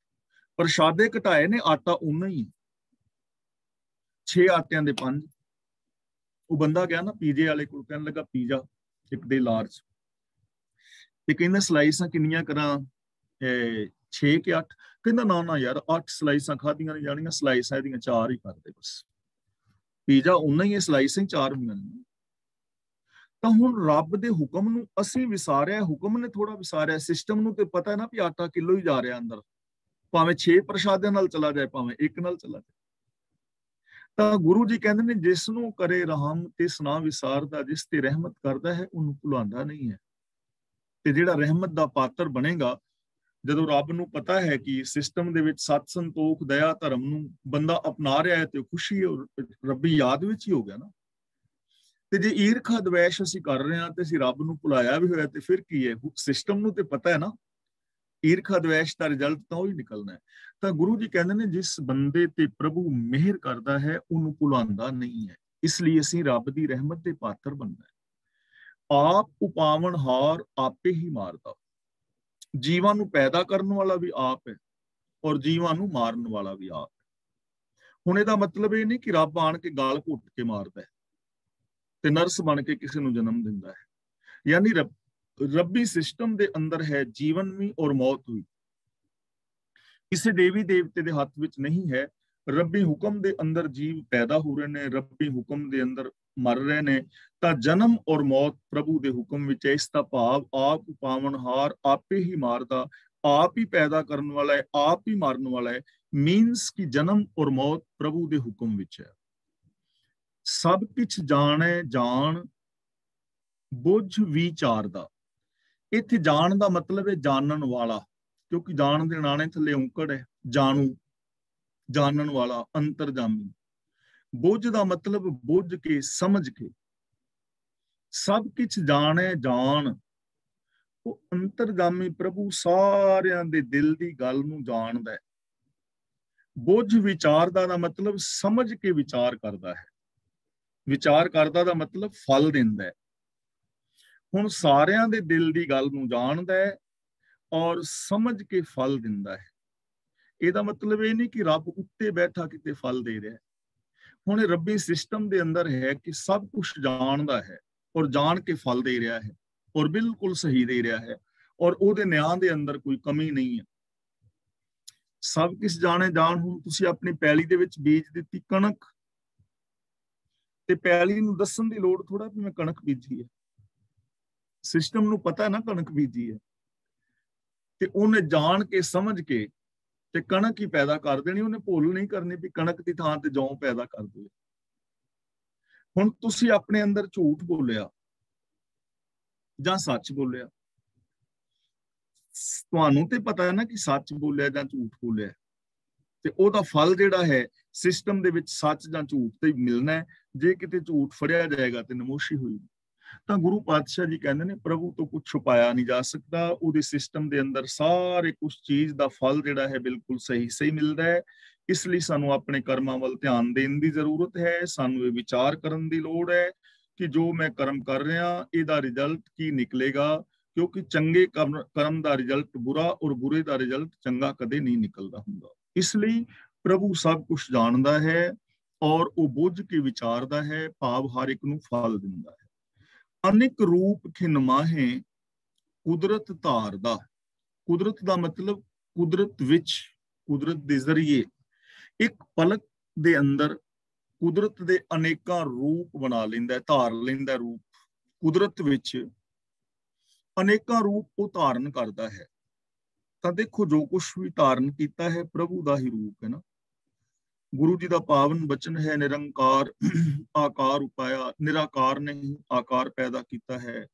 S2: ਪ੍ਰਸ਼ਾਦੇ ਘਟਾਏ ਨੇ, ਆਟਾ ਉਨਾ ਹੀ 6 ਆਟਿਆਂ ਦੇ 5। ਉਹ ਬੰਦਾ ਗਿਆ ਨਾ ਪੀਜ਼ੇ ਵਾਲੇ ਕੋਲ, ਕਹਿਣ ਲੱਗਾ ਪੀਜ਼ਾ 1 ਦੇ ਲਾਰਜ। ਤੇ ਕਹਿੰਦਾ ਸਲਾਈਸਾਂ ਕਿੰਨੀਆਂ ਕਰਾਂ? 6 ਕਿ 8? ਕਹਿੰਦਾ ਨਾ ਯਾਰ 8 ਸਲਾਈਸਾਂ ਖਾਧੀਆਂ ਨਹੀਂ ਜਾਣੀਆਂ, ਸਲਾਈਸਾਂ ਇਹਦੀਆਂ 4 ਹੀ ਕਰਦੇ ਬਸ। ਪੀਜ਼ਾ ਉਨਾ ਹੀ ਹੈ, ਸਲਾਈਸਾਂ ਹੀ 4 ਹੁੰਦੀਆਂ ਨੇ। ਤਾਂ ਹੁਣ ਰੱਬ ਦੇ ਹੁਕਮ ਨੂੰ ਅਸੀਂ ਵਿਸਾਰਿਆ, ਹੁਕਮ ਨੇ ਥੋੜਾ ਵਿਸਾਰਿਆ। ਸਿਸਟਮ ਨੂੰ ਤੇ ਪਤਾ ਹੈ ਨਾ ਵੀ ਆਟਾ ਕਿਲੋ ਹੀ ਜਾ ਰਿਹਾ ਅੰਦਰ, ਭਾਵੇਂ 6 ਪ੍ਰਸ਼ਾਦਿਆਂ ਨਾਲ ਚਲਾ ਜਾਏ, ਭਾਵੇਂ 1 ਨਾਲ ਚਲਾ ਜਾਏ। ਤਾਂ ਗੁਰੂ ਜੀ ਕਹਿੰਦੇ ਨੇ, ਜਿਸ ਨੂੰ ਕਰੇ ਰਹਿਮ ਤਿਸ ਨਾ ਵਿਸਾਰਦਾ। ਜਿਸ ਤੇ ਰਹਿਮਤ ਕਰਦਾ ਹੈ ਉਹਨੂੰ ਭੁਲਾਉਂਦਾ ਨਹੀਂ ਹੈ। ਤੇ ਜਿਹੜਾ ਰਹਿਮਤ ਦਾ ਪਾਤਰ ਬਣੇਗਾ, ਜਦੋਂ ਰੱਬ ਨੂੰ ਪਤਾ ਹੈ ਕਿ ਸਿਸਟਮ ਦੇ ਵਿੱਚ ਸਤ ਸੰਤੋਖ ਦਇਆ ਧਰਮ ਨੂੰ ਬੰਦਾ ਅਪਣਾ ਰਿਹਾ ਹੈ, ਤੇ ਖੁਸ਼ੀ ਰੱਬੀ ਯਾਦ ਵਿੱਚ ਹੀ ਹੋ ਗਿਆ ਨਾ। ਤੇ ਜੇ ਈਰਖਾ ਦਵੈਸ਼ ਅਸੀਂ ਕਰ ਰਹੇ ਹਾਂ ਤੇ ਅਸੀਂ ਰੱਬ ਨੂੰ ਭੁਲਾਇਆ ਵੀ ਹੋਇਆ, ਤੇ ਫਿਰ ਕੀ ਹੈ? ਸਿਸਟਮ ਨੂੰ ਤੇ ਪਤਾ ਹੈ ਨਾ ਈਰਖਾ ਦਵੈਸ਼ ਦਾ ਰਿਜ਼ਲਟ ਤਾਂ ਉਹ ਹੀ ਨਿਕਲਣਾ ਹੈ। ਤਾਂ ਗੁਰੂ ਜੀ ਕਹਿੰਦੇ ਨੇ, ਜਿਸ ਬੰਦੇ ਤੇ ਪ੍ਰਭੂ ਮਿਹਰ ਕਰਦਾ ਹੈ ਉਹਨੂੰ ਭੁਲਾਉਂਦਾ ਨਹੀਂ ਹੈ। ਇਸ ਲਈ ਅਸੀਂ ਰੱਬ ਦੀ ਰਹਿਮਤ ਦੇ ਪਾਤਰ ਬਣਨਾ ਹੈ। ਆਪ ਉਪਾਵਨਹਾਰ ਆਪੇ ਹੀ ਮਾਰਦਾ। ਜੀਵਾਂ ਨੂੰ ਪੈਦਾ ਕਰਨ ਵਾਲਾ ਵੀ ਆਪ ਹੈ ਔਰ ਜੀਵਾਂ ਨੂੰ ਮਾਰਨ ਵਾਲਾ ਵੀ ਆਪ ਹੈ। ਹੁਣ ਇਹਦਾ ਮਤਲਬ ਇਹ ਨਹੀਂ ਕਿ ਰੱਬ ਆਣ ਕੇ ਗਾਲ ਘੁੱਟ ਕੇ ਮਾਰਦਾ ਹੈ ਤੇ ਨਰਸ ਬਣ ਕੇ ਕਿਸੇ ਨੂੰ ਜਨਮ ਦਿੰਦਾ ਹੈ। ਯਾਨੀ ਰੱਬੀ ਸਿਸਟਮ ਦੇ ਅੰਦਰ ਹੈ ਜੀਵਨ ਵੀ ਔਰ ਮੌਤ ਵੀ। ਕਿਸੇ ਦੇਵੀ ਦੇਵਤੇ ਦੇ ਹੱਥ ਵਿੱਚ ਨਹੀਂ ਹੈ। ਰੱਬੀ ਹੁਕਮ ਦੇ ਅੰਦਰ ਜੀਵ ਪੈਦਾ ਹੋ ਰਹੇ ਨੇ, ਰੱਬੀ ਹੁਕਮ ਦੇ ਅੰਦਰ ਮਰ ਰਹੇ ਨੇ। ਤਾਂ ਜਨਮ ਔਰ ਮੌਤ ਪ੍ਰਭੂ ਦੇ ਹੁਕਮ ਵਿੱਚ ਹੈ। ਇਸ ਦਾ ਭਾਵ ਆਪ ਪਾਵਨਹਾਰ ਆਪੇ ਹੀ ਮਾਰਦਾ, ਆਪ ਹੀ ਪੈਦਾ ਕਰਨ ਵਾਲਾ ਹੈ, ਆਪ ਹੀ ਮਾਰਨ ਵਾਲਾ ਹੈ। ਮੀਨਸ ਕਿ ਜਨਮ ਔਰ ਮੌਤ ਪ੍ਰਭੂ ਦੇ ਹੁਕਮ ਵਿੱਚ ਹੈ। ਸਭ ਕੁਛ ਜਾਣੈ ਜਾਣ ਬੁੱਝ ਵਿਚਾਰਦਾ। ਇੱਥੇ ਜਾਣ ਦਾ ਮਤਲਬ ਹੈ ਜਾਣਨ ਵਾਲਾ, ਕਿਉਂਕਿ ਜਾਣ ਦੇ ਨਾਣੇ ਥੱਲੇ ਔਂਕੜ ਹੈ। ਜਾਣੂ, ਜਾਣਨ ਵਾਲਾ, ਅੰਤਰਜਾਮੀ। ਬੁੱਝ ਦਾ ਮਤਲਬ ਬੁੱਝ ਕੇ, ਸਮਝ ਕੇ। ਸਭ ਕੁਛ ਜਾਣੈ ਜਾਣ, ਉਹ ਅੰਤਰਜਾਮੀ ਪ੍ਰਭੂ ਸਾਰਿਆਂ ਦੇ ਦਿਲ ਦੀ ਗੱਲ ਨੂੰ ਜਾਣਦਾ ਹੈ। ਬੁੱਝ ਵਿਚਾਰਦਾ ਦਾ ਮਤਲਬ ਸਮਝ ਕੇ ਵਿਚਾਰ ਕਰਦਾ ਹੈ। ਵਿਚਾਰ ਕਰਦਾ ਦਾ ਮਤਲਬ ਫਲ ਦਿੰਦਾ ਹੈ। ਹੁਣ ਸਾਰਿਆਂ ਦੇ ਦਿਲ ਦੀ ਗੱਲ ਨੂੰ ਜਾਣਦਾ ਹੈ ਔਰ ਸਮਝ ਕੇ ਫਲ ਦਿੰਦਾ ਹੈ। ਇਹਦਾ ਮਤਲਬ ਇਹ ਨਹੀਂ ਕਿ ਰੱਬ ਉੱਤੇ ਬੈਠਾ ਕਿਤੇ ਫਲ ਦੇ ਰਿਹਾ ਹੈ। ਹੁਣ ਇਹ ਰੱਬੀ ਸਿਸਟਮ ਦੇ ਅੰਦਰ ਹੈ ਕਿ ਸਭ ਕੁਝ ਜਾਣਦਾ ਹੈ ਔਰ ਜਾਣ ਕੇ ਫਲ ਦੇ ਰਿਹਾ ਹੈ ਔਰ ਬਿਲਕੁਲ ਸਹੀ ਦੇ ਰਿਹਾ ਹੈ ਔਰ ਉਹਦੇ ਨਿਆਂ ਦੇ ਅੰਦਰ ਕੋਈ ਕਮੀ ਨਹੀਂ ਹੈ। ਸਭ ਕੁਝ ਜਾਣੇ ਜਾਣ। ਹੁਣ ਤੁਸੀਂ ਆਪਣੀ ਪੈਲੀ ਦੇ ਵਿੱਚ ਬੀਜ ਦਿੱਤੀ ਕਣਕ, ਤੇ ਪੈਲੀ ਨੂੰ ਦੱਸਣ ਦੀ ਲੋੜ ਥੋੜਾ ਵੀ ਮੈਂ ਕਣਕ ਬੀਜੀ ਹੈ। ਸਿਸਟਮ ਨੂੰ ਪਤਾ ਨਾ ਕਣਕ ਬੀਜੀ ਹੈ, ਤੇ ਉਹਨੇ ਜਾਣ ਕੇ ਸਮਝ ਕੇ ਤੇ ਕਣਕ ਹੀ ਪੈਦਾ ਕਰ ਦੇਣੀ। ਉਹਨੇ ਭੁੱਲ ਨਹੀਂ ਕਰਨੀ ਵੀ ਕਣਕ ਦੀ ਥਾਂ ਤੇ ਜੌਂ ਪੈਦਾ ਕਰ ਦੇ। ਹੁਣ ਤੁਸੀਂ ਆਪਣੇ ਅੰਦਰ ਝੂਠ ਬੋਲਿਆ ਜਾਂ ਸੱਚ ਬੋਲਿਆ, ਤੁਹਾਨੂੰ ਤੇ ਪਤਾ ਹੈ ਨਾ ਕਿ ਸੱਚ ਬੋਲਿਆ ਜਾਂ ਝੂਠ ਬੋਲਿਆ, ਤੇ ਉਹਦਾ ਫਲ ਜਿਹੜਾ ਹੈ ਸਿਸਟਮ ਦੇ ਵਿੱਚ ਸੱਚ ਜਾਂ ਝੂਠ ਤੇ ਮਿਲਣਾ ਹੈ। ਜੇ ਕਿਤੇ ਝੂਠ ਫੜਿਆ ਜਾਏਗਾ ਤੇ ਨਮੋਸ਼ੀ ਹੋਏਗੀ। ਤਾਂ ਗੁਰੂ ਪਾਤਸ਼ਾਹ ਜੀ ਕਹਿੰਦੇ ਨੇ ਪ੍ਰਭੂ ਤੋਂ ਕੁਝ ਛੁਪਾਇਆ ਨਹੀਂ ਜਾ ਸਕਦਾ। ਉਹਦੇ ਸਿਸਟਮ ਦੇ ਅੰਦਰ ਸਾਰੇ ਕੁਝ ਚੀਜ਼ ਦਾ ਫਲ ਜਿਹੜਾ ਹੈ ਬਿਲਕੁਲ ਸਹੀ ਮਿਲਦਾ ਹੈ। ਇਸ ਲਈ ਸਾਨੂੰ ਆਪਣੇ ਕਰਮਾਂ ਵੱਲ ਧਿਆਨ ਦੇਣ ਦੀ ਜ਼ਰੂਰਤ ਹੈ। ਸਾਨੂੰ ਇਹ ਵਿਚਾਰ ਕਰਨ ਦੀ ਲੋੜ ਹੈ ਕਿ ਜੋ ਮੈਂ ਕਰਮ ਕਰ ਰਿਹਾ ਇਹਦਾ ਰਿਜ਼ਲਟ ਕੀ ਨਿਕਲੇਗਾ, ਕਿਉਂਕਿ ਚੰਗੇ ਕਰਮ ਦਾ ਰਿਜ਼ਲਟ ਬੁਰਾ ਔਰ ਬੁਰੇ ਦਾ ਰਿਜ਼ਲਟ ਚੰਗਾ ਕਦੇ ਨਹੀਂ ਨਿਕਲਦਾ ਹੁੰਦਾ। ਇਸ ਲਈ ਪ੍ਰਭੂ ਸਭ ਕੁਝ ਜਾਣਦਾ ਹੈ ਔਰ ਉਹ ਬੁੱਝ ਕੇ ਵਿਚਾਰਦਾ ਹੈ, ਭਾਵ ਹਰ ਇੱਕ ਨੂੰ ਫਲ ਦਿੰਦਾ ਹੈ। ਅਨੇਕ ਰੂਪ ਖਿਨ ਮਾਹੇ ਕੁਦਰਤ ਧਾਰਦਾ। ਕੁਦਰਤ ਦਾ ਮਤਲਬ ਕੁਦਰਤ ਵਿੱਚ, ਕੁਦਰਤ ਦੇ ਜ਼ਰੀਏ। ਇੱਕ ਪਲਕ ਦੇ ਅੰਦਰ ਕੁਦਰਤ ਦੇ ਅਨੇਕਾਂ ਰੂਪ ਬਣਾ ਲੈਂਦਾ, ਧਾਰ ਲੈਂਦਾ ਰੂਪ। ਕੁਦਰਤ ਵਿੱਚ ਅਨੇਕਾਂ ਰੂਪ ਉਹ ਧਾਰਨ ਕਰਦਾ ਹੈ। ਤਾਂ ਦੇਖੋ ਜੋ ਕੁਛ ਵੀ ਧਾਰਨ ਕੀਤਾ ਹੈ ਪ੍ਰਭੂ ਦਾ ਹੀ ਰੂਪ ਹੈ ਨਾ। ਗੁਰੂ ਜੀ ਦਾ ਪਾਵਨ ਬਚਨ ਹੈ, ਨਿਰੰਕਾਰ ਆਕਾਰ ਉਪਾਇਆ। ਨਿਰਾਕਾਰ ਨੇ ਹੀ ਆਕਾਰ ਪੈਦਾ ਕੀਤਾ ਹੈ।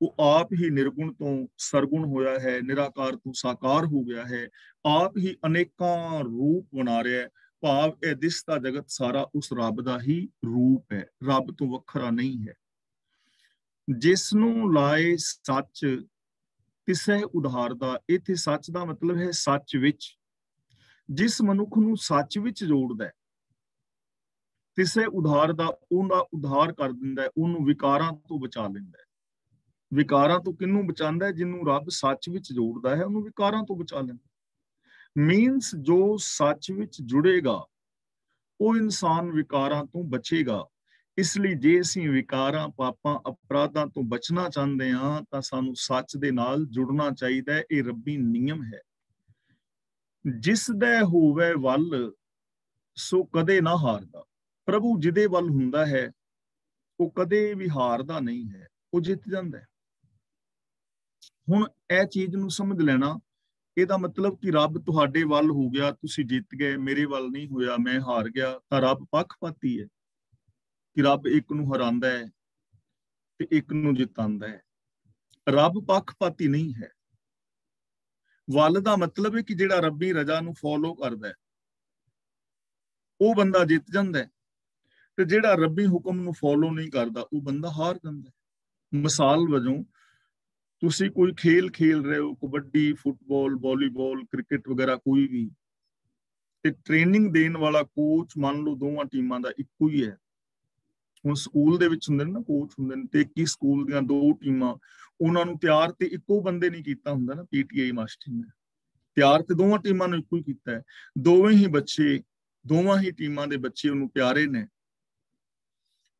S2: ਉਹ ਆਪ ਹੀ ਨਿਰਗੁਣ ਤੋਂ ਸਰਗੁਣ ਹੋਇਆ ਹੈ, ਨਿਰਾਕਾਰ ਤੋਂ ਸਾਕਾਰ ਹੋ ਗਿਆ ਹੈ। ਆਪ ਹੀ ਅਨੇਕਾਂ ਰੂਪ ਬਣਾ ਰਿਹਾ ਹੈ, ਭਾਵ ਇਹ ਦਿਸਦਾ ਜਗਤ ਸਾਰਾ ਉਸ ਰੱਬ ਦਾ ਹੀ ਰੂਪ ਹੈ, ਰੱਬ ਤੋਂ ਵੱਖਰਾ ਨਹੀਂ ਹੈ। ਜਿਸ ਨੂੰ ਲਾਏ ਸੱਚ ਤਿਸੈ ਉਧਾਰਦਾ। ਇੱਥੇ ਸੱਚ ਦਾ ਮਤਲਬ ਹੈ ਸੱਚ ਵਿੱਚ। ਜਿਸ ਮਨੁੱਖ ਨੂੰ ਸੱਚ ਵਿੱਚ ਜੋੜਦਾ, ਤਿਸੈ ਉਧਾਰਦਾ, ਉਹਦਾ ਉਧਾਰ ਕਰ ਦਿੰਦਾ, ਉਹਨੂੰ ਵਿਕਾਰਾਂ ਤੋਂ ਬਚਾ ਲੈਂਦਾ। ਵਿਕਾਰਾਂ ਤੋਂ ਕਿਹਨੂੰ ਬਚਾਉਂਦਾ? ਜਿਹਨੂੰ ਰੱਬ ਸੱਚ ਵਿੱਚ ਜੋੜਦਾ ਹੈ ਉਹਨੂੰ ਵਿਕਾਰਾਂ ਤੋਂ ਬਚਾ ਲੈਂਦਾ। ਮੀਨਸ ਜੋ ਸੱਚ ਵਿੱਚ ਜੁੜੇਗਾ ਉਹ ਇਨਸਾਨ ਵਿਕਾਰਾਂ ਤੋਂ ਬਚੇਗਾ। ਇਸ ਲਈ ਜੇ ਅਸੀਂ ਵਿਕਾਰਾਂ, ਪਾਪਾਂ, ਅਪਰਾਧਾਂ ਤੋਂ ਬਚਣਾ ਚਾਹੁੰਦੇ ਹਾਂ ਤਾਂ ਸਾਨੂੰ ਸੱਚ ਦੇ ਨਾਲ ਜੁੜਨਾ ਚਾਹੀਦਾ ਹੈ। ਇਹ ਰੱਬੀ ਨਿਯਮ ਹੈ। ਜਿਸ ਦਾ ਹੋਵੇ ਵੱਲ ਸੋ ਕਦੇ ਨਾ ਹਾਰਦਾ। ਪ੍ਰਭੂ ਜਿਹਦੇ ਵੱਲ ਹੁੰਦਾ ਹੈ ਉਹ ਕਦੇ ਵੀ ਹਾਰਦਾ ਨਹੀਂ ਹੈ, ਉਹ ਜਿੱਤ ਜਾਂਦਾ ਹੈ। ਹੁਣ ਇਹ ਚੀਜ਼ ਨੂੰ ਸਮਝ ਲੈਣਾ, ਇਹਦਾ ਮਤਲਬ ਕਿ ਰੱਬ ਤੁਹਾਡੇ ਵੱਲ ਹੋ ਗਿਆ, ਤੁਸੀਂ ਜਿੱਤ ਗਏ, ਮੇਰੇ ਵੱਲ ਨਹੀਂ ਹੋਇਆ, ਮੈਂ ਹਾਰ ਗਿਆ, ਤਾਂ ਰੱਬ ਪੱਖਪਾਤੀ ਹੈ ਕਿ ਰੱਬ ਇੱਕ ਨੂੰ ਹਰਾਉਂਦਾ ਹੈ ਤੇ ਇੱਕ ਨੂੰ ਜਿਤਾਉਂਦਾ ਹੈ। ਰੱਬ ਪੱਖਪਾਤੀ ਨਹੀਂ ਹੈ। ਵੱਲ ਦਾ ਮਤਲਬ ਹੈ ਕਿ ਜਿਹੜਾ ਰੱਬੀ ਰਜ਼ਾ ਨੂੰ ਫੋਲੋ ਕਰਦਾ ਹੈ ਉਹ ਬੰਦਾ ਜਿੱਤ ਜਾਂਦਾ ਹੈ, ਤੇ ਜਿਹੜਾ ਰੱਬੀ ਹੁਕਮ ਨੂੰ ਫੋਲੋ ਨਹੀਂ ਕਰਦਾ ਉਹ ਬੰਦਾ ਹਾਰ ਜਾਂਦਾ ਹੈ। ਮਿਸਾਲ ਵਜੋਂ ਤੁਸੀਂ ਕੋਈ ਖੇਲ ਖੇਲ ਰਹੇ ਹੋ, ਕਬੱਡੀ, ਫੁੱਟਬਾਲ, ਵਾਲੀਬਾਲ, ਕ੍ਰਿਕਟ ਵਗੈਰਾ ਕੋਈ ਵੀ, ਤੇ ਟ੍ਰੇਨਿੰਗ ਦੇਣ ਵਾਲਾ ਕੋਚ ਮੰਨ ਲਓ ਦੋਵਾਂ ਟੀਮਾਂ ਦਾ ਇੱਕੋ ਹੀ ਹੈ। ਹੁਣ ਸਕੂਲ ਦੇ ਵਿੱਚ ਹੁੰਦੇ ਨੇ ਨਾ ਕੋਚ ਹੁੰਦੇ ਨੇ, ਤੇ ਇੱਕ ਹੀ ਸਕੂਲ ਦੀਆਂ ਦੋ ਟੀਮਾਂ, ਉਹਨਾਂ ਨੂੰ ਤਿਆਰ ਤੇ ਇੱਕੋ ਬੰਦੇ ਨਹੀਂ ਕੀਤਾ ਹੁੰਦਾ ਨਾ, ਪੀਟੀਆਈ ਮਾਸਟਰ ਨੇ ਤਿਆਰ ਤੇ ਦੋਵਾਂ ਟੀਮਾਂ ਨੂੰ ਇੱਕੋ ਹੀ ਕੀਤਾ ਹੈ। ਦੋਵੇਂ ਹੀ ਬੱਚੇ, ਦੋਵਾਂ ਹੀ ਟੀਮਾਂ ਦੇ ਬੱਚੇ ਉਹਨੂੰ ਪਿਆਰੇ ਨੇ,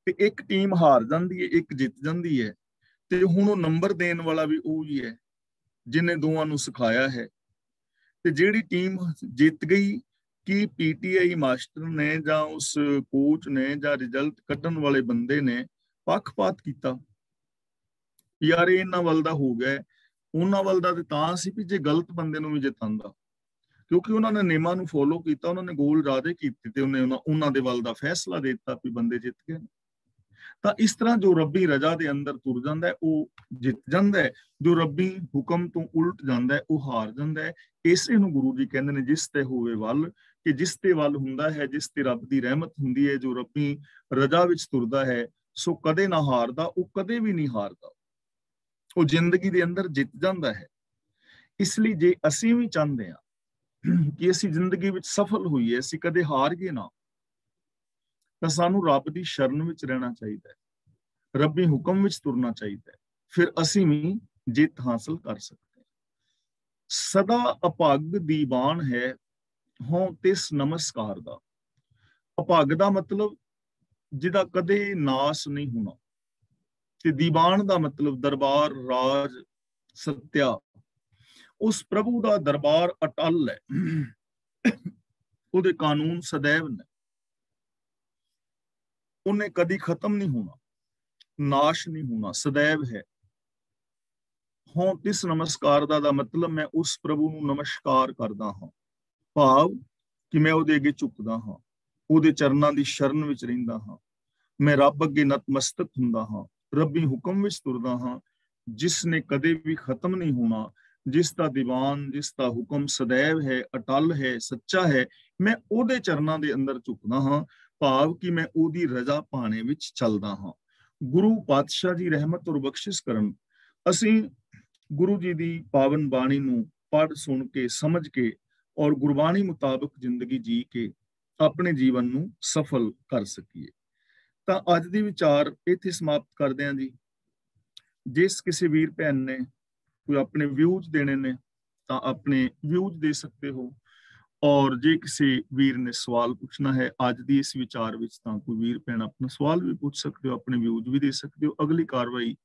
S2: ਤੇ ਇੱਕ ਟੀਮ ਹਾਰ ਜਾਂਦੀ ਹੈ, ਇੱਕ ਜਿੱਤ ਜਾਂਦੀ ਹੈ। ਤੇ ਹੁਣ ਉਹ ਨੰਬਰ ਦੇਣ ਵਾਲਾ ਵੀ ਉਹ ਹੀ ਹੈ ਜਿਹਨੇ ਦੋਵਾਂ ਨੂੰ ਸਿਖਾਇਆ ਹੈ। ਤੇ ਜਿਹੜੀ ਟੀਮ ਜਿੱਤ ਗਈ, ਕੀ ਪੀਟੀਆਈ ਮਾਸਟਰ ਨੇ ਜਾਂ ਉਸ ਕੋਚ ਨੇ ਜਾਂ ਰਿਜ਼ਲਟ ਕੱਢਣ ਵਾਲੇ ਬੰਦੇ ਨੇ ਪੱਖਪਾਤ ਕੀਤਾ? ਯਾਰ ਇਹਨਾਂ ਵੱਲ ਦਾ ਹੋ ਗਿਆ, ਉਹਨਾਂ ਵੱਲ ਦਾ ਤੇ ਤਾਂ ਸੀ ਵੀ ਜੇ ਗਲਤ ਬੰਦੇ ਨੂੰ ਵੀ ਜਿਤਾਉਂਦਾ, ਕਿਉਂਕਿ ਉਹਨਾਂ ਨੇ ਨਿਯਮਾਂ ਨੂੰ ਫੋਲੋ ਕੀਤਾ, ਉਹਨਾਂ ਨੇ ਗੋਲ ਜ਼ਿਆਦਾ ਕੀਤੇ ਤੇ ਉਹਨੇ ਉਹਨਾਂ ਦੇ ਵੱਲ ਦਾ ਫੈਸਲਾ ਦੇ ਦਿੱਤਾ ਵੀ ਬੰਦੇ ਜਿੱਤ ਗਏ। ਤਾਂ ਇਸ ਤਰ੍ਹਾਂ ਜੋ ਰੱਬੀ ਰਜ਼ਾ ਦੇ ਅੰਦਰ ਤੁਰ ਜਾਂਦਾ ਹੈ ਉਹ ਜਿੱਤ ਜਾਂਦਾ ਹੈ, ਜੋ ਰੱਬੀ ਹੁਕਮ ਤੋਂ ਉਲਟ ਜਾਂਦਾ ਹੈ ਉਹ ਹਾਰ ਜਾਂਦਾ ਹੈ। ਇਸੇ ਨੂੰ ਗੁਰੂ ਜੀ ਕਹਿੰਦੇ ਨੇ ਜਿਸ ਤੇ ਹੋਵੇ ਵੱਲ, ਕਿ ਜਿਸ ਤੇ ਵੱਲ ਹੁੰਦਾ ਹੈ, ਜਿਸ ਤੇ ਰੱਬ ਦੀ ਰਹਿਮਤ ਹੁੰਦੀ ਹੈ, ਜੋ ਰੱਬੀ ਰਜ਼ਾ ਵਿੱਚ ਤੁਰਦਾ ਹੈ ਸੋ ਕਦੇ ਨਾ ਹਾਰਦਾ, ਉਹ ਕਦੇ ਵੀ ਨਹੀਂ ਹਾਰਦਾ, ਉਹ ਜ਼ਿੰਦਗੀ ਦੇ ਅੰਦਰ ਜਿੱਤ ਜਾਂਦਾ ਹੈ। ਇਸ ਲਈ ਜੇ ਅਸੀਂ ਵੀ ਚਾਹੁੰਦੇ ਹਾਂ ਕਿ ਅਸੀਂ ਜ਼ਿੰਦਗੀ ਵਿੱਚ ਸਫਲ ਹੋਈਏ, ਅਸੀਂ ਕਦੇ ਹਾਰ ਗਏ ਨਾ, ਤਾਂ ਸਾਨੂੰ ਰੱਬ ਦੀ ਸ਼ਰਨ ਵਿੱਚ ਰਹਿਣਾ ਚਾਹੀਦਾ ਹੈ, ਰੱਬੀ ਹੁਕਮ ਵਿੱਚ ਤੁਰਨਾ ਚਾਹੀਦਾ ਹੈ, ਫਿਰ ਅਸੀਂ ਵੀ ਜਿੱਤ ਹਾਸਲ ਕਰ ਸਕਦੇ ਹਾਂ। ਸਦਾ ਅਭਾਗ ਦੀ ਬਾਣ ਹੈ ਹੋਂ ਤਿਸ ਨਮਸਕਾਰ ਦਾ। ਅਭਾਗ ਦਾ ਮਤਲਬ ਜਿਹਦਾ ਕਦੇ ਨਾਸ ਨਹੀਂ ਹੋਣਾ, ਤੇ ਦੀਵਾਨ ਦਾ ਮਤਲਬ ਦਰਬਾਰ, ਰਾਜ, ਸੱਤਿਆ। ਉਸ ਪ੍ਰਭੂ ਦਾ ਦਰਬਾਰ ਅਟਲ ਹੈ, ਉਹਦੇ ਕਾਨੂੰਨ ਸदैव ਨੇ, ਉਹਨੇ ਕਦੀ ਖਤਮ ਨਹੀਂ ਹੋਣਾ, ਨਾਸ਼ ਨਹੀਂ ਹੋਣਾ, ਸदैव ਹੈ। ਹੋਂ ਤਿਸ ਨਮਸਕਾਰ ਦਾ ਮਤਲਬ ਮੈਂ ਉਸ ਪ੍ਰਭੂ ਨੂੰ ਨਮਸਕਾਰ ਕਰਦਾ ਹਾਂ, ਭਾਵ ਕਿ ਮੈਂ ਉਹਦੇ ਅੱਗੇ ਝੁਕਦਾ ਹਾਂ, ਉਹਦੇ ਚਰਨਾਂ ਦੀ ਸ਼ਰਨ ਵਿੱਚ ਰਹਿੰਦਾ ਹਾਂ, ਮੈਂ ਰੱਬ ਅੱਗੇ ਨਤਮਸਤਕ ਹੁੰਦਾ ਹਾਂ, ਰੱਬੀ ਹੁਕਮ ਵਿੱਚ ਤੁਰਦਾ ਹਾਂ, ਜਿਸ ਨੇ ਕਦੇ ਵੀ ਖਤਮ ਨਹੀਂ ਹੋਣਾ, ਜਿਸ ਦਾ ਦੀਵਾਨ, ਜਿਸ ਦਾ ਹੁਕਮ ਸदैव ਹੈ, ਅਟਲ ਹੈ, ਸੱਚਾ ਹੈ। ਮੈਂ ਉਹਦੇ ਚਰਨਾਂ ਦੇ ਅੰਦਰ ਝੁਕਦਾ ਹਾਂ, ਭਾਵ ਕਿ ਮੈਂ ਉਹਦੀ ਰਜ਼ਾ ਪਾਣੇ ਵਿੱਚ ਚੱਲਦਾ ਹਾਂ। ਗੁਰੂ ਪਾਤਸ਼ਾਹ ਜੀ ਰਹਿਮਤ ਔਰ ਬਖਸ਼ਿਸ਼ ਕਰਨ, ਅਸੀਂ ਗੁਰੂ ਜੀ ਦੀ ਪਾਵਨ ਬਾਣੀ ਨੂੰ ਪੜ੍ਹ ਸੁਣ ਕੇ, ਸਮਝ ਕੇ ਔਰ ਗੁਰਬਾਣੀ ਮੁਤਾਬਕ ਜ਼ਿੰਦਗੀ ਜੀ ਕੇ ਆਪਣੇ ਜੀਵਨ ਨੂੰ ਸਫਲ ਕਰ ਸਕੀਏ। ਤਾਂ ਅੱਜ ਦੀ ਵਿਚਾਰ ਇੱਥੇ ਸਮਾਪਤ ਕਰਦੇ ਹਾਂ ਜੀ। ਜਿਸ ਕਿਸੇ ਵੀਰ ਭੈਣ ਨੇ ਕੋਈ ਆਪਣੇ ਵਿਊਜ਼ ਦੇਣੇ ਨੇ ਤਾਂ ਆਪਣੇ ਵਿਊਜ਼ ਦੇ ਸਕਦੇ ਹੋ, ਔਰ ਜੇ ਕਿਸੇ ਵੀਰ ਨੇ ਸਵਾਲ ਪੁੱਛਣਾ ਹੈ ਅੱਜ ਦੀ ਇਸ ਵਿਚਾਰ ਵਿੱਚ ਤਾਂ ਕੋਈ ਵੀਰ ਭੈਣ ਆਪਣਾ ਸਵਾਲ ਵੀ ਪੁੱਛ ਸਕਦੇ ਹੋ, ਆਪਣੇ ਵਿਊਜ਼ ਵੀ ਦੇ ਸਕਦੇ ਹੋ। ਅਗਲੀ ਕਾਰਵਾਈ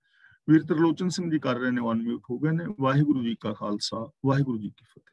S2: ਵੀਰ ਤਰਲੋਚਨ ਸਿੰਘ ਜੀ ਕਰ ਰਹੇ ਨੇ, ਅਨਮਿਊਟ ਹੋ ਗਏ ਨੇ। ਵਾਹਿਗੁਰੂ ਜੀ ਕਾ ਖਾਲਸਾ, ਵਾਹਿਗੁਰੂ ਜੀ ਕੀ ਫਤਿਹ।